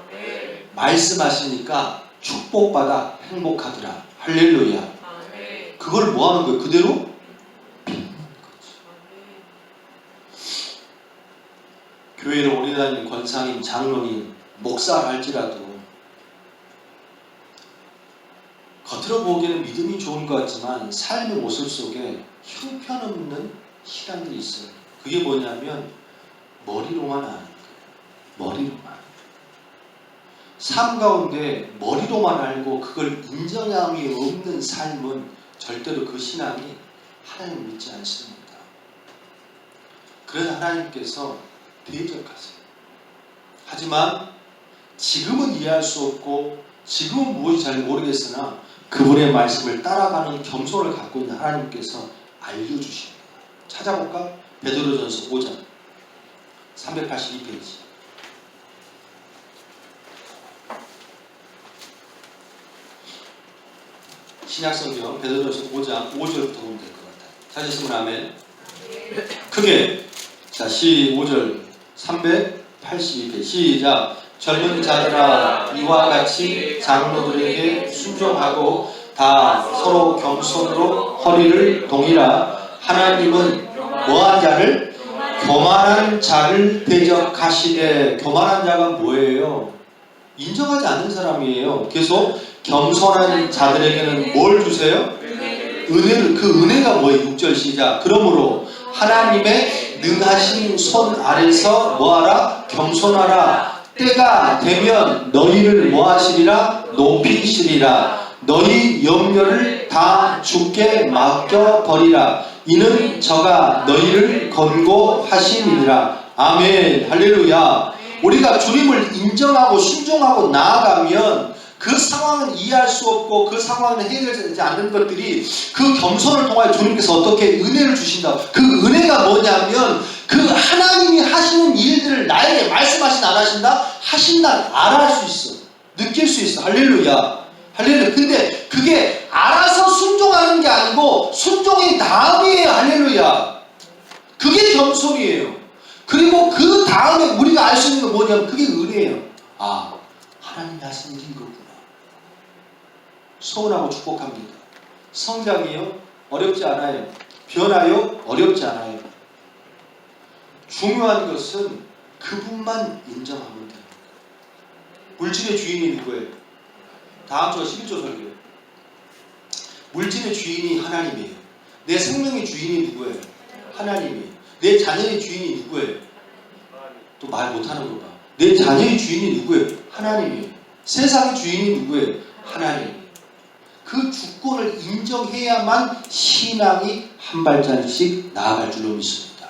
말씀하시니까 축복받아 행복하더라. 할렐루야. 그걸 뭐 하는 거예요? 그대로 믿는 거지. 교회를 오래 다니는 권사님, 장로님, 목사랄지라도 겉으로 보기에는 믿음이 좋은 것 같지만 삶의 모습 속에 형편없는 시간들이 있어요. 그게 뭐냐면 머리로만 아는 거예요. 머리로만. 삶 가운데 머리로만 알고 그걸 인정함이 없는 삶은 절대로 그 신앙이 하나님을 믿지 않습니다. 그래서 하나님께서 대적하세요. 하지만 지금은 이해할 수 없고 지금은 무엇이 잘 모르겠으나 그분의 말씀을 따라가는 겸손을 갖고 있는 하나님께서 알려주십니다. 찾아볼까? 베드로전서 5장 382페이지. 신약성경 베드로전서 5장 5절부터 보면 될 것 같아요. 찾으시면 아멘. 크게. 자, 5절 382페이지 시작. 젊은 자들아 이와 같이 장로들에게 순종하고 다 서로 겸손으로 허리를 동이라. 하나님은 뭐한 자를? 교만한 자를 대적하시되. 교만한 자가 뭐예요? 인정하지 않는 사람이에요. 계속 겸손한 자들에게는 뭘 주세요? 은혜를. 그 은혜가 뭐예요? 6절 시작. 그러므로 하나님의 능하신 손 아래서 뭐하라? 겸손하라. 때가 되면 너희를 뭐하시리라? 높이시리라. 너희 염려를 다 주께 맡겨버리라. 이는 저가 너희를 권고하시니라. 아멘. 할렐루야. 우리가 주님을 인정하고 순종하고 나아가면 그 상황은 이해할 수 없고 그 상황은 해결되지 않는 것들이 그 겸손을 통하여 주님께서 어떻게 은혜를 주신다. 그 은혜가 뭐냐면 그 하나님이 하시는 일들을 나에게 말씀하신 안 하신다? 하신다. 알아할 수 있어. 느낄 수 있어. 할렐루야. 할렐루야. 근데 그게 알아서 순종하는 게 아니고 순종의 다음이에요. 할렐루야. 그게 겸손이에요. 그리고 그 다음에 우리가 알 수 있는 건 뭐냐면 그게 은혜예요. 아, 하나님이 하시는 일인 거구나. 소원하고 축복합니다. 성장이요? 어렵지 않아요. 변화요? 어렵지 않아요. 중요한 것은 그분만 인정하면 돼요. 물질의 주인이 누구예요? 다음 주가 11조 설교예요. 물질의 주인이 하나님이에요. 내 생명의 주인이 누구예요? 하나님이에요. 내 자녀의 주인이 누구예요? 또 말 못하는 거 봐. 내 자녀의 주인이 누구예요? 하나님이에요. 세상의 주인이 누구예요? 하나님. 그 주권을 인정해야만 신앙이 한 발자국씩 나아갈 줄로 믿습니다.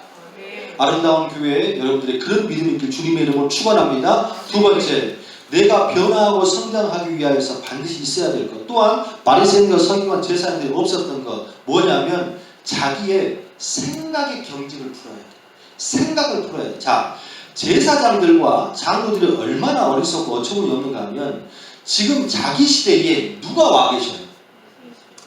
아름다운 교회에 여러분들의 그런 믿음이 있길 주님의 이름으로 축원합니다. 두 번째, 내가 변화하고 성장하기 위하여서 반드시 있어야 될 것. 또한 바리새인과 서기관 제사장들이 없었던 것 뭐냐면 자기의 생각의 경직을 풀어야 돼. 생각을 풀어야 돼. 자, 제사장들과 장로들이 얼마나 어리석고 어처구니 없는가 하면 지금 자기 시대에 누가 와 계셔요?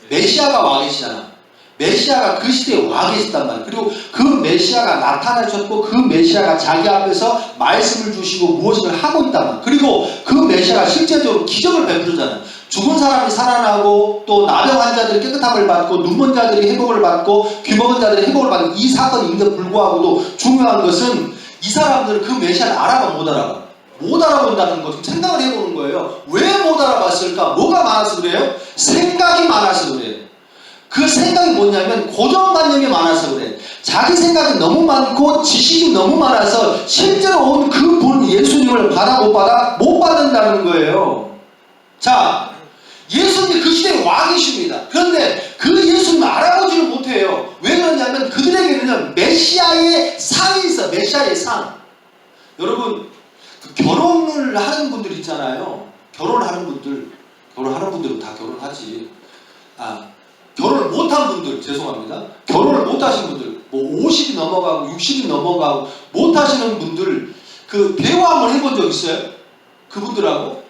메시아가 와 계시잖아. 메시아가 그 시대에 와 계시단 말이에요. 그리고 그 메시아가 나타나셨고 그 메시아가 자기 앞에서 말씀을 주시고 무엇을 하고 있단 말이에요. 그리고 그 메시아가 실제적으로 기적을 베풀잖아요. 죽은 사람이 살아나고 또 나병 환자들이 깨끗함을 받고 눈먼 자들이 회복을 받고 귀먹은 자들이 회복을 받는 이 사건인데 불구하고도 중요한 것은 이 사람들은 그 메시아를 알아봐 못 알아봐. 못 알아본다는 거 좀 생각을 해보는 거예요. 왜 못 알아봤을까? 뭐가 많아서 그래요? 생각이 많아서 그래요. 그 생각이 뭐냐면 고정관념이 많아서 그래. 자기 생각이 너무 많고 지식이 너무 많아서 실제로 온 그분 예수님을 받아 못 받아? 못 받는다는 거예요. 자, 예수님이 그 시대에 와 계십니다. 그런데 그 예수님을 알아보지를 못해요. 왜 그러냐면 그들에게는 메시아의 상이 있어. 메시아의 상. 여러분, 결혼을 하는 분들 있잖아요. 결혼하는 분들은 다 결혼하지. 결혼을 못한 분들, 죄송합니다. 결혼을 못하신 분들, 뭐 50이 넘어가고 60이 넘어가고 못하시는 분들, 그 대화 한번 해본 적 있어요? 그분들하고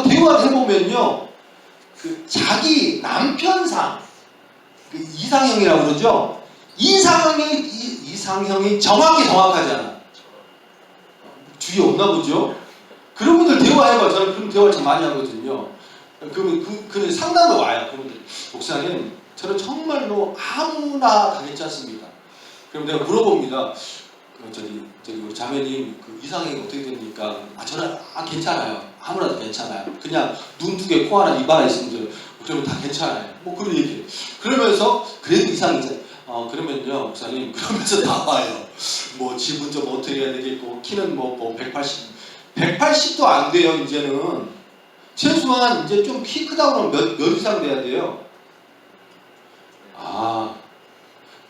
대화를 해보면요, 그 자기 남편상, 그 이상형이라고 그러죠? 이상형이 정확하지 않아. 주위에 없나 보죠? 그런 분들 대화해봐. 저는 그런 대화를 참 많이 하거든요. 그러면 그 상담도 와요. 그분들. 목사님, 저는 정말로 아무나 다 괜찮습니다. 그럼 내가 물어봅니다. 저기 우리 자매님 그 이상형이 어떻게 됩니까? 저는 괜찮아요. 아무나 다 괜찮아요. 그냥 눈 두 개, 코 하나, 입 하나 있으면 그러면 다 괜찮아요. 뭐 그런 얘기해요. 그러면서 그래도 이상이잖아요. 그러면요, 목사님, 그러면서 나와요. 뭐 집은 좀 어떻게 해야 되겠고 키는 뭐 180도 안 돼요. 이제는 최소한 이제 좀 키 크다고 하면 몇 이상 돼야 돼요?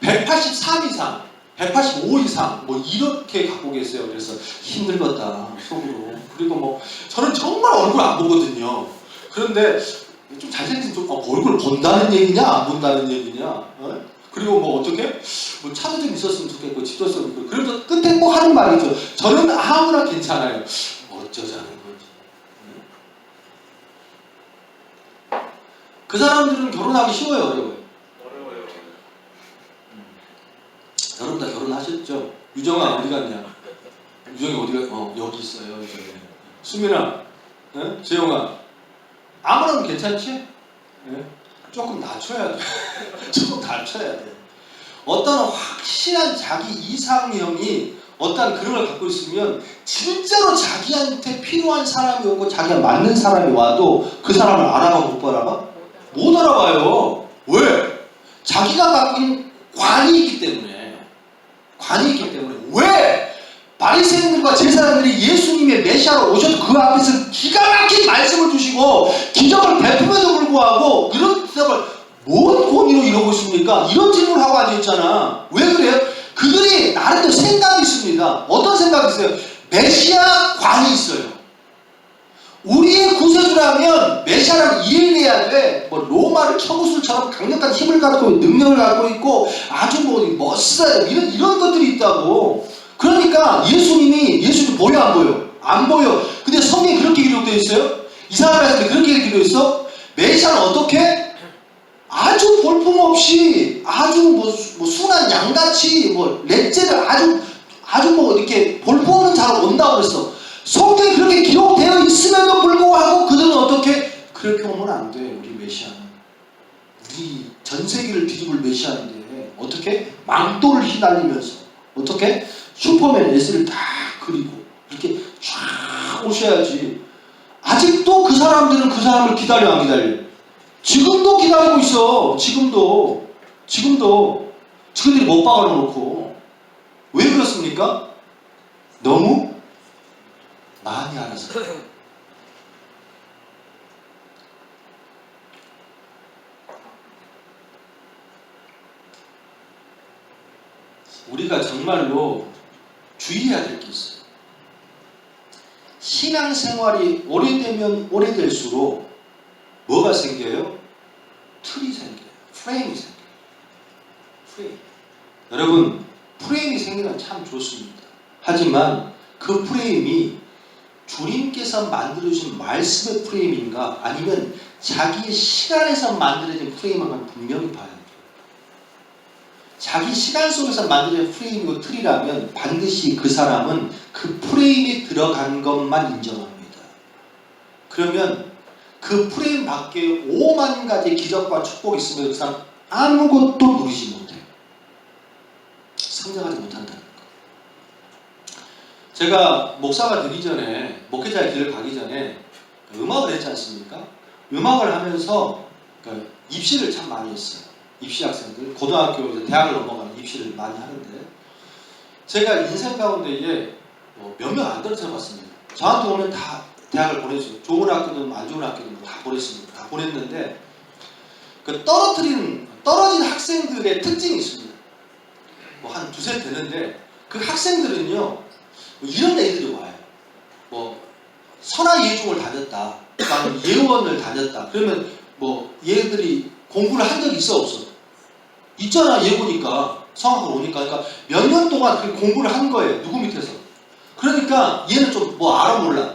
183 이상. 185 이상 뭐 이렇게 갖고 계세요. 그래서 힘들겠다 속으로. 그리고 뭐 저는 정말 얼굴 안 보거든요. 그런데 좀 잘생긴 좀 얼굴 본다는 얘기냐 안 본다는 얘기냐. 어? 그리고 뭐 어떻게 뭐 차도 좀 있었으면 좋겠고 집도 있었으면 좋겠고 그러면서 끝에 꼭 하는 말이죠. 저는 아무나 괜찮아요. 어쩌자는 거지. 그 사람들은 결혼하기 쉬워요, 어려워요? 여러분 다 결혼하셨죠? 유정아 어디 갔냐? 유정이 어디가? 여기 있어요. 유정이. 수민아, 네? 재영아, 아무나 괜찮지? 네? 조금 낮춰야 돼. 조금 낮춰야 돼. 어떤 확실한 자기 이상형이 어떤 그런 걸 갖고 있으면 진짜로 자기한테 필요한 사람이 오고 자기가 맞는 사람이 와도 그 사람을 알아봐 못 알아봐? 못 알아봐요. 왜? 자기가 갖고 있는 관이 있기 때문에. 관이 있기 때문에. 왜? 바리새인들과 제사장들이 예수님의 메시아로 오셔도 그 앞에서 기가 막힌 말씀을 주시고 기적을 베품에도 불구하고 이런 대답을 뭔 권위로 이러고 있습니까? 이런 질문을 하고 앉아있잖아. 왜 그래요? 그들이 나름대로 생각이 있습니다. 어떤 생각이 있어요? 메시아 관이 있어요. 우리의 구세주라면 메시아라는 일을 해야 돼. 뭐 로마를 처구술처럼 강력한 힘을 갖고 능력을 갖고 있고 아주 뭐 멋있어야 돼. 이런 것들이 있다고. 그러니까 예수도 보여 안 보여? 안 보여. 근데 성경에 그렇게 기록되어 있어요? 이사야 말씀에 그렇게 기록되어 있어? 메시아는 어떻게? 아주 볼품없이 아주 뭐 순한 양같이 뭐 렛제를 아주 뭐 이렇게 볼품없는 자로 온다고 그랬어. 성경에 그렇게 기록되어 있음에도 불구하고 그들은 어떻게? 그렇게 오면 안 돼. 우리 메시아는 우리 전 세계를 뒤집을 메시아인데 어떻게? 망토를 휘날리면서 어떻게? 슈퍼맨 S를 다 그리고 이렇게 쫙 오셔야지. 아직도 그 사람들은 그 사람을 기다려 안 기다려? 지금도 기다리고 있어. 지금도 지금들이 못 박아놓고. 왜 그렇습니까? 너무 많이 알아서. 우리가 정말로 주의해야 될 게 있어요. 신앙생활이 오래되면 오래될수록 뭐가 생겨요? 틀이 생겨요. 프레임이 생겨요. 프레임. 여러분, 프레임이 생기면 참 좋습니다. 하지만 그 프레임이 주님께서 만들어주신 말씀의 프레임인가 아니면 자기의 시간에서 만들어진 프레임인가 분명히 봐야 돼요. 자기 시간 속에서 만들어진 프레임이고 틀이라면 반드시 그 사람은 그 프레임에 들어간 것만 인정합니다. 그러면 그 프레임 밖에 5만 가지 기적과 축복이 있으면 그 사람 아무것도 누리지 못해요. 성장하지 못한다는 거. 제가 목사가 되기 전에, 목회자의 길을 가기 전에 음악을 했지 않습니까? 음악을 하면서 입시를 참 많이 했어요. 입시 학생들, 고등학교 이제 대학을 넘어가는 입시를 많이 하는데 제가 인생 가운데에 몇 명 안 떨어져 봤습니다. 저한테 오면 다 대학을 보내주고 좋은 학교든 안 좋은 학교든 다 보냈습니다. 다 보냈는데 그 떨어진 학생들의 특징이 있습니다. 뭐 한 두세 되는데 그 학생들은요 이런 애들이 와요. 뭐 선화예중을 다녔다, 그다음에 예원을 다녔다. 그러면 뭐 얘들이 공부를 한 적이 있어 없어? 있잖아. 예보니까 성악을 오니까. 그러니까 몇 년 동안 그 공부를 한 거예요. 누구 밑에서. 그러니까 얘는 좀 뭐 알아 몰라.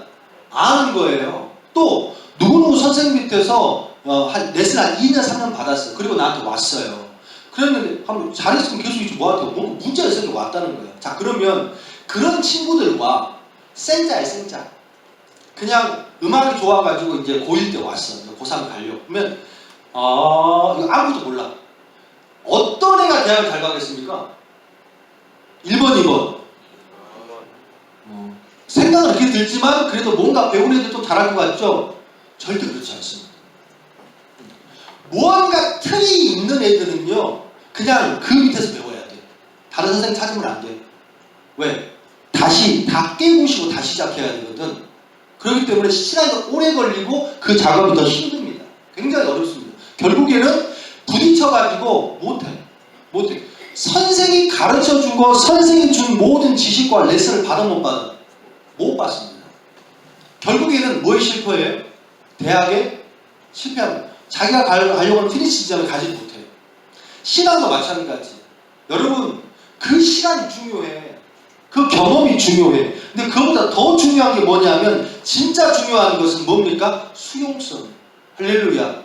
아는 거예요. 또 누구누구 선생님 밑에서 한 레슨 한 2년 3년 받았어요. 그리고 나한테 왔어요. 그랬는데 한번 잘했으면 계속 이제 뭐한테 뭐 문제가 생겨 왔다는 거야. 자, 그러면 그런 친구들과 생자예요. 생자. 그냥 음악이 좋아가지고 이제 고1 때 왔어. 고3 가려고. 그러면 이거 아무것도 몰라. 어떤 애가 대학을 잘 가겠습니까? 1번, 2번. 생각은 그렇게 들지만 그래도 뭔가 배운 애들 좀 잘할 것 같죠? 절대 그렇지 않습니다. 무언가 틀이 있는 애들은요 그냥 그 밑에서 배워야 돼. 다른 선생님 찾으면 안 돼. 왜? 다시 다 깨부시고 다시 시작해야 되거든. 그렇기 때문에 시간이 오래 걸리고 그 작업이 더 힘듭니다. 굉장히 어렵습니다. 결국에는 부딪혀가지고 못해. 선생이 가르쳐주고 선생이 준 모든 지식과 레슨을 받아 못 받아? 못 받습니다. 결국에는 뭐에 실패해요? 대학에 실패합니다. 자기가 가려고 하는 피니시 지점을 가지 못해요. 신앙도 마찬가지. 여러분, 그 시간이 중요해. 그 경험이 중요해. 근데 그보다 더 중요한 게 뭐냐면, 진짜 중요한 것은 뭡니까? 수용성. 할렐루야.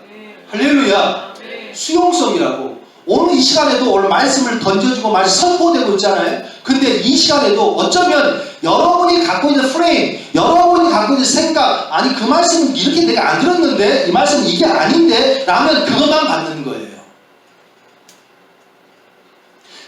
할렐루야. 수용성이라고. 오늘 이 시간에도 오늘 말씀을 던져주고 말씀 선포되고 있잖아요. 근데 이 시간에도 어쩌면 여러분이 갖고 있는 프레임, 여러분이 갖고 있는 생각, 아니 그 말씀은 이렇게 내가 안 들었는데, 이 말씀은 이게 아닌데 라면 그것만 받는 거예요.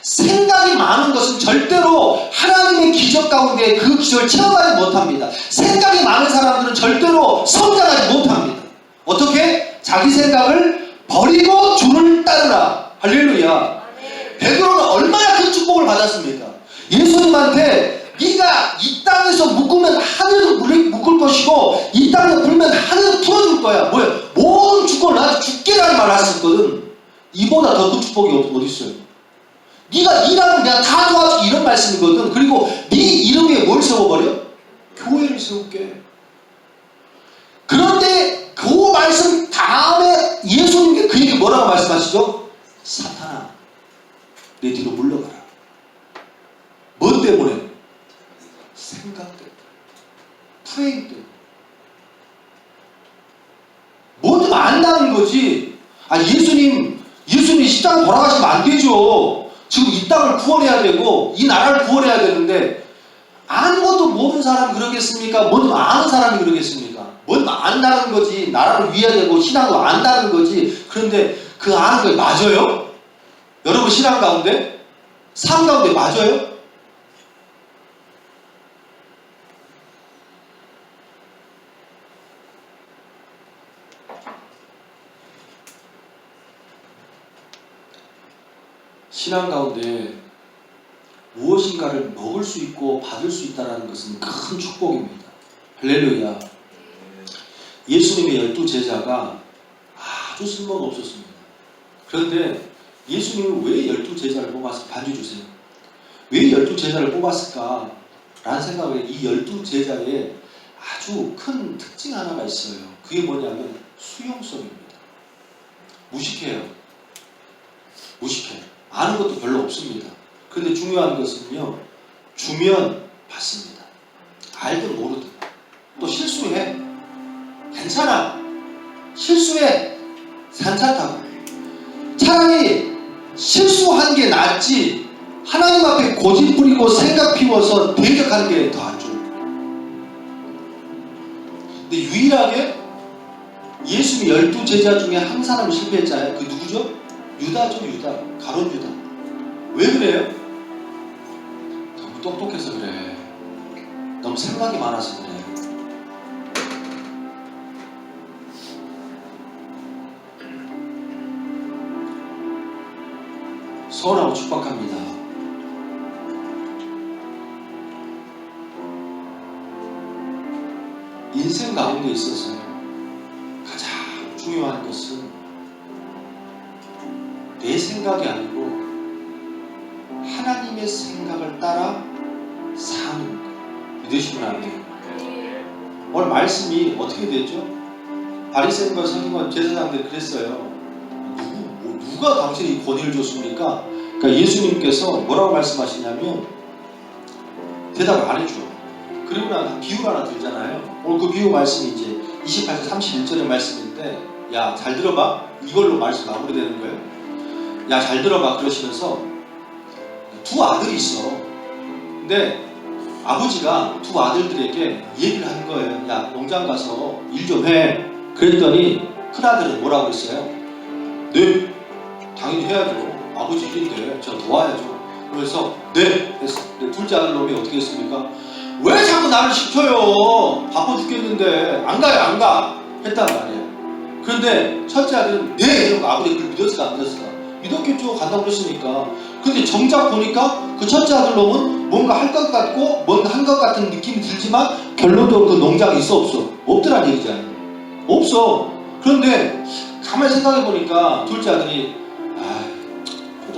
생각이 많은 것은 절대로 하나님의 기적 가운데 그 기적을 체험하지 못합니다. 생각이 많은 사람들은 절대로 성장하지 못합니다. 어떻게? 자기 생각을 버리고 주를 따르라. 할렐루야. 베드로는 얼마나 큰 축복을 받았습니까? 예수님한테 네가 이 땅에서 묶으면 하늘에서 묶을 것이고 이 땅에 불면 하늘에서 풀어줄 거야. 뭐야? 모든 축복을 나한테 줄게라는 말을 하셨거든. 이보다 더 큰 축복이 어디 있어요? 네가 일하면 내가 다 도와줄게, 이런 말씀이거든. 그리고 네 이름 위에 뭘 세워버려? 교회를 세울게. 그런데 그 말씀 다음에 예수님께 그에게 뭐라고 말씀하시죠? 사탄아, 내 뒤로 물러가라. 뭐 때문에? 생각 때문에, 프레임 때문에. 뭐든 안다는 거지. 아, 예수님 십자가 돌아가시면 안 되죠. 지금 이 땅을 구원해야 되고 이 나라를 구원해야 되는데, 아무것도 모르는 사람이 그러겠습니까? 뭐든 아는 사람이 그러겠습니까? 뭐든 안다는 거지. 나라를 위해야 되고 신앙도 안다는 거지. 그런데 그 아는 게 맞아요? 여러분 신앙 가운데? 삶 가운데 맞아요? 신앙 가운데 무엇인가를 먹을 수 있고 받을 수 있다는 것은 큰 축복입니다. 할렐루야. 예수님의 12제자가 아주 쓸모가 없었습니다. 그런데 예수님은 왜 12제자를 뽑았을까? 반주 주세요. 왜 12제자를 뽑았을까? 라는 생각에 이 12제자의 아주 큰 특징 하나가 있어요. 그게 뭐냐면 수용성입니다. 무식해요. 무식해요. 아는 것도 별로 없습니다. 그런데 중요한 것은요, 주면 받습니다. 알든 모르든. 또 실수해. 괜찮아. 실수해. 괜찮다고. 차라리 실수한 게 낫지 하나님 앞에 고집 부리고 생각 피워서 대적하는 게 더 안 좋아요. 근데 유일하게 예수님이 12제자 중에 한 사람이 실패했잖아요. 그 누구죠? 유다죠. 유다. 가룟 유다. 왜 그래요? 너무 똑똑해서 그래. 너무 생각이 많아서 그래. 소원하고 축복합니다. 인생 가운데 있어서 가장 중요한 것은 내 생각이 아니고 하나님의 생각을 따라 사는 것. 믿으시면 안 돼요. 오늘 말씀이 어떻게 되죠? 바리새인과 서기관 제사장들이 그랬어요. 누가 당신이 이 권위를 줬습니까? 그러니까 예수님께서 뭐라고 말씀하시냐면 대답을 안 해줘. 그리고 난 비유 하나 들잖아요. 오늘 그 비유 말씀이 이제 28절 31절의 말씀인데, 야 잘 들어봐. 이걸로 말씀 마무리되는 거예요. 야 잘 들어봐. 그러시면서 두 아들이 있어. 근데 아버지가 두 아들들에게 얘기를 한 거예요. 야 농장 가서 일 좀 해. 그랬더니 큰아들은 뭐라고 했어요? 네 당연히 해야죠. 아버지 일인데 저 도와야죠. 그래서 네 했어. 근데 둘째 아들 놈이 어떻게 했습니까? 왜 자꾸 나를 시켜요? 바빠 죽겠는데 안 가요 안 가 했단 말이에요. 그런데 첫째 아들은 네 이러고 아버지 그걸 믿었을까 안 믿었을까? 믿었겠죠. 간다고 그랬으니까. 근데 정작 보니까 그 첫째 아들 놈은 뭔가 할 것 같고 뭔가 한 것 같은 느낌이 들지만 결론적으로 그 농장이 있어 없어? 없더란 얘기잖아요. 없어. 그런데 가만히 생각해 보니까 둘째 아들이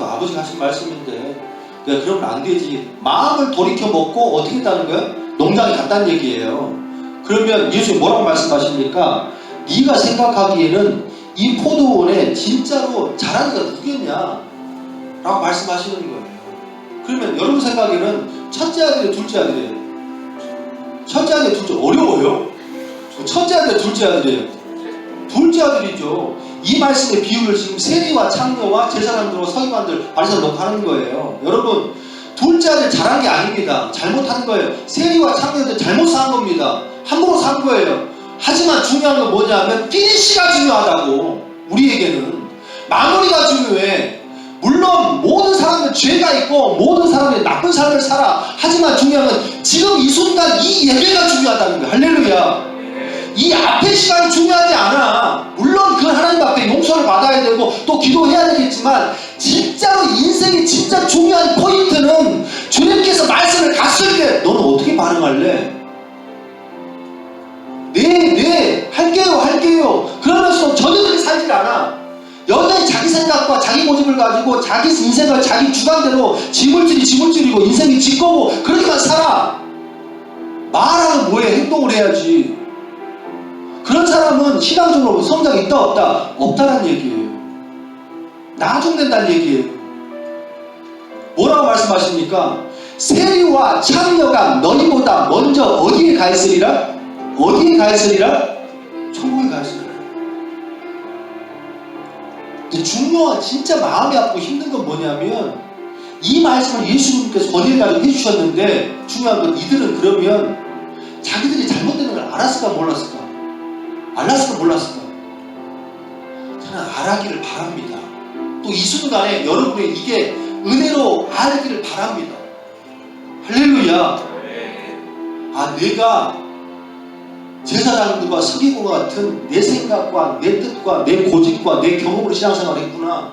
그 아버지가 하신 말씀인데 내가 그러면 안 되지. 마음을 돌이켜 먹고 어떻게 했다는 거야? 농장에 갔다는 얘기예요. 그러면 예수님 뭐라고 말씀하십니까? 네가 생각하기에는 이 포도원에 진짜로 자라는 게 누구냐? 라고 말씀하시는 거예요. 그러면 여러분 생각에는 첫째 아들이에요, 둘째 아들이에요? 첫째 아들, 둘째 어려워요? 첫째 아들, 둘째 아들이에요? 둘째 아들이죠. 이 말씀의 비유를 지금 세리와 창녀와 제사장들과 서기관들 바리새인 놓고 하는 거예요. 여러분, 둘째 아들 잘한 게 아닙니다. 잘못한 거예요. 세리와 창녀들 잘못 산 겁니다. 함부로 산 거예요. 하지만 중요한 건 뭐냐면 피니시가 중요하다고. 우리에게는 마무리가 중요해. 물론 모든 사람은 죄가 있고 모든 사람이 나쁜 삶을 살아. 하지만 중요한 건 지금 이 순간 이 예배가 중요하다는 거야. 할렐루야. 이 앞의 시간이 중요하지 않아. 물론 그 하나님 앞에 용서를 받아야 되고 또 기도해야 되겠지만 진짜로 인생의 진짜 중요한 포인트는 주님께서 말씀을 갔을 때 너는 어떻게 반응할래? 네 할게요 그러면서 전혀 그렇게 살질 않아. 여전히 자기 생각과 자기 고집을 가지고 자기 인생을 자기 주관대로 지물질이고 인생이 지 거고 그렇게만 살아. 말하면 뭐해? 행동을 해야지. 그런 사람은 신앙적으로 성장이 있다 없다? 없다는 얘기예요. 나중된다는 얘기예요. 뭐라고 말씀하십니까? 세리와 창녀가 너희보다 먼저 어디에 가 있으리라? 어디에 가 있으리라? 천국에 가 있으리라. 근데 중요한 진짜 마음이 아프고 힘든 건 뭐냐면 이 말씀을 예수님께서 번역하게 해주셨는데 중요한 건 이들은 그러면 자기들이 잘못되는 걸 알았을까 몰랐을까? 알았을까 몰랐을까? 저는 알았기를 바랍니다. 또 이 순간에 여러분이 이게 은혜로 알기를 바랍니다. 할렐루야. 아, 내가 제사장들과 서기관과 같은 내 생각과 내 뜻과 내 고집과 내 경험으로 신앙생활을 했구나.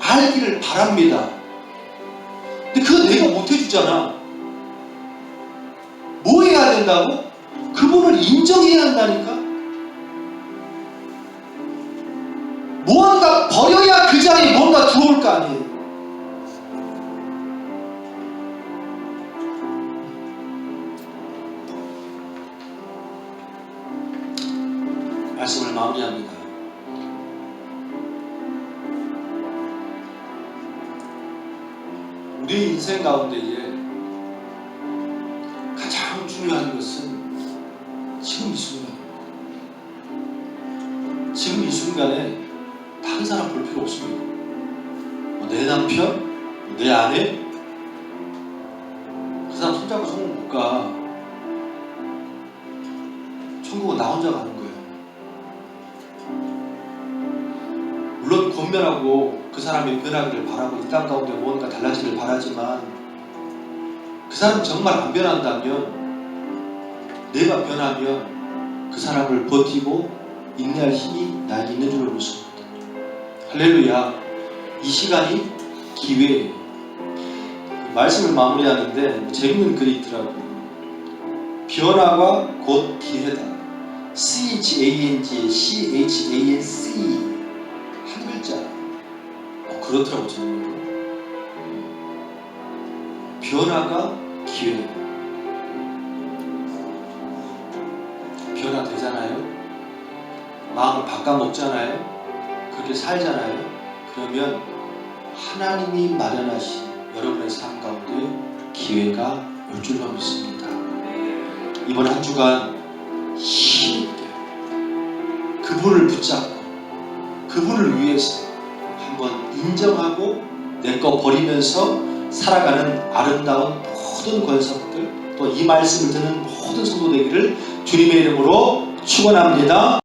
알기를 바랍니다. 근데 그거 내가 못해주잖아. 뭐 해야 된다고? 그분을 인정해야 한다니까? 무언가 버려야 그 자리에 뭔가 들어올 거 아니에요. 말씀을 마무리합니다. 우리 인생 가운데에 가장 중요한 것은 지금 이 순간. 지금 이 순간에 다른 사람 볼 필요 없습니다. 내 남편, 내 아내, 그 사람 손잡고 천국 못 가. 천국은 나 혼자 가는 거예요. 물론 권면하고 그 사람이 변하기를 바라고 이 땅 가운데 무언가 달라지길 바라지만 그 사람이 정말 안 변한다면 내가 변하면 그 사람을 버티고 인내할 힘이 나에게 있는 줄을 믿습니다. 할렐루야. 이 시간이 기회예요. 말씀을 마무리하는데 재밌는 글이 있더라고요. 변화가 곧 기회다. CHANG, CHANC 한 글자. 그렇더라고 저는. 변화가 기회. 변화되잖아요. 마음을 바꿔먹잖아요. 그렇게 살잖아요. 그러면 하나님이 마련하신 여러분의 삶 가운데 기회가 올 줄로 믿습니다. 이번 한 주간 힘있게 그분을 붙잡고 그분을 위해서 한번 인정하고 내 거 버리면서 살아가는 아름다운 모든 권속들 또 이 말씀을 듣는 모든 성도 되기를 주님의 이름으로 축원합니다.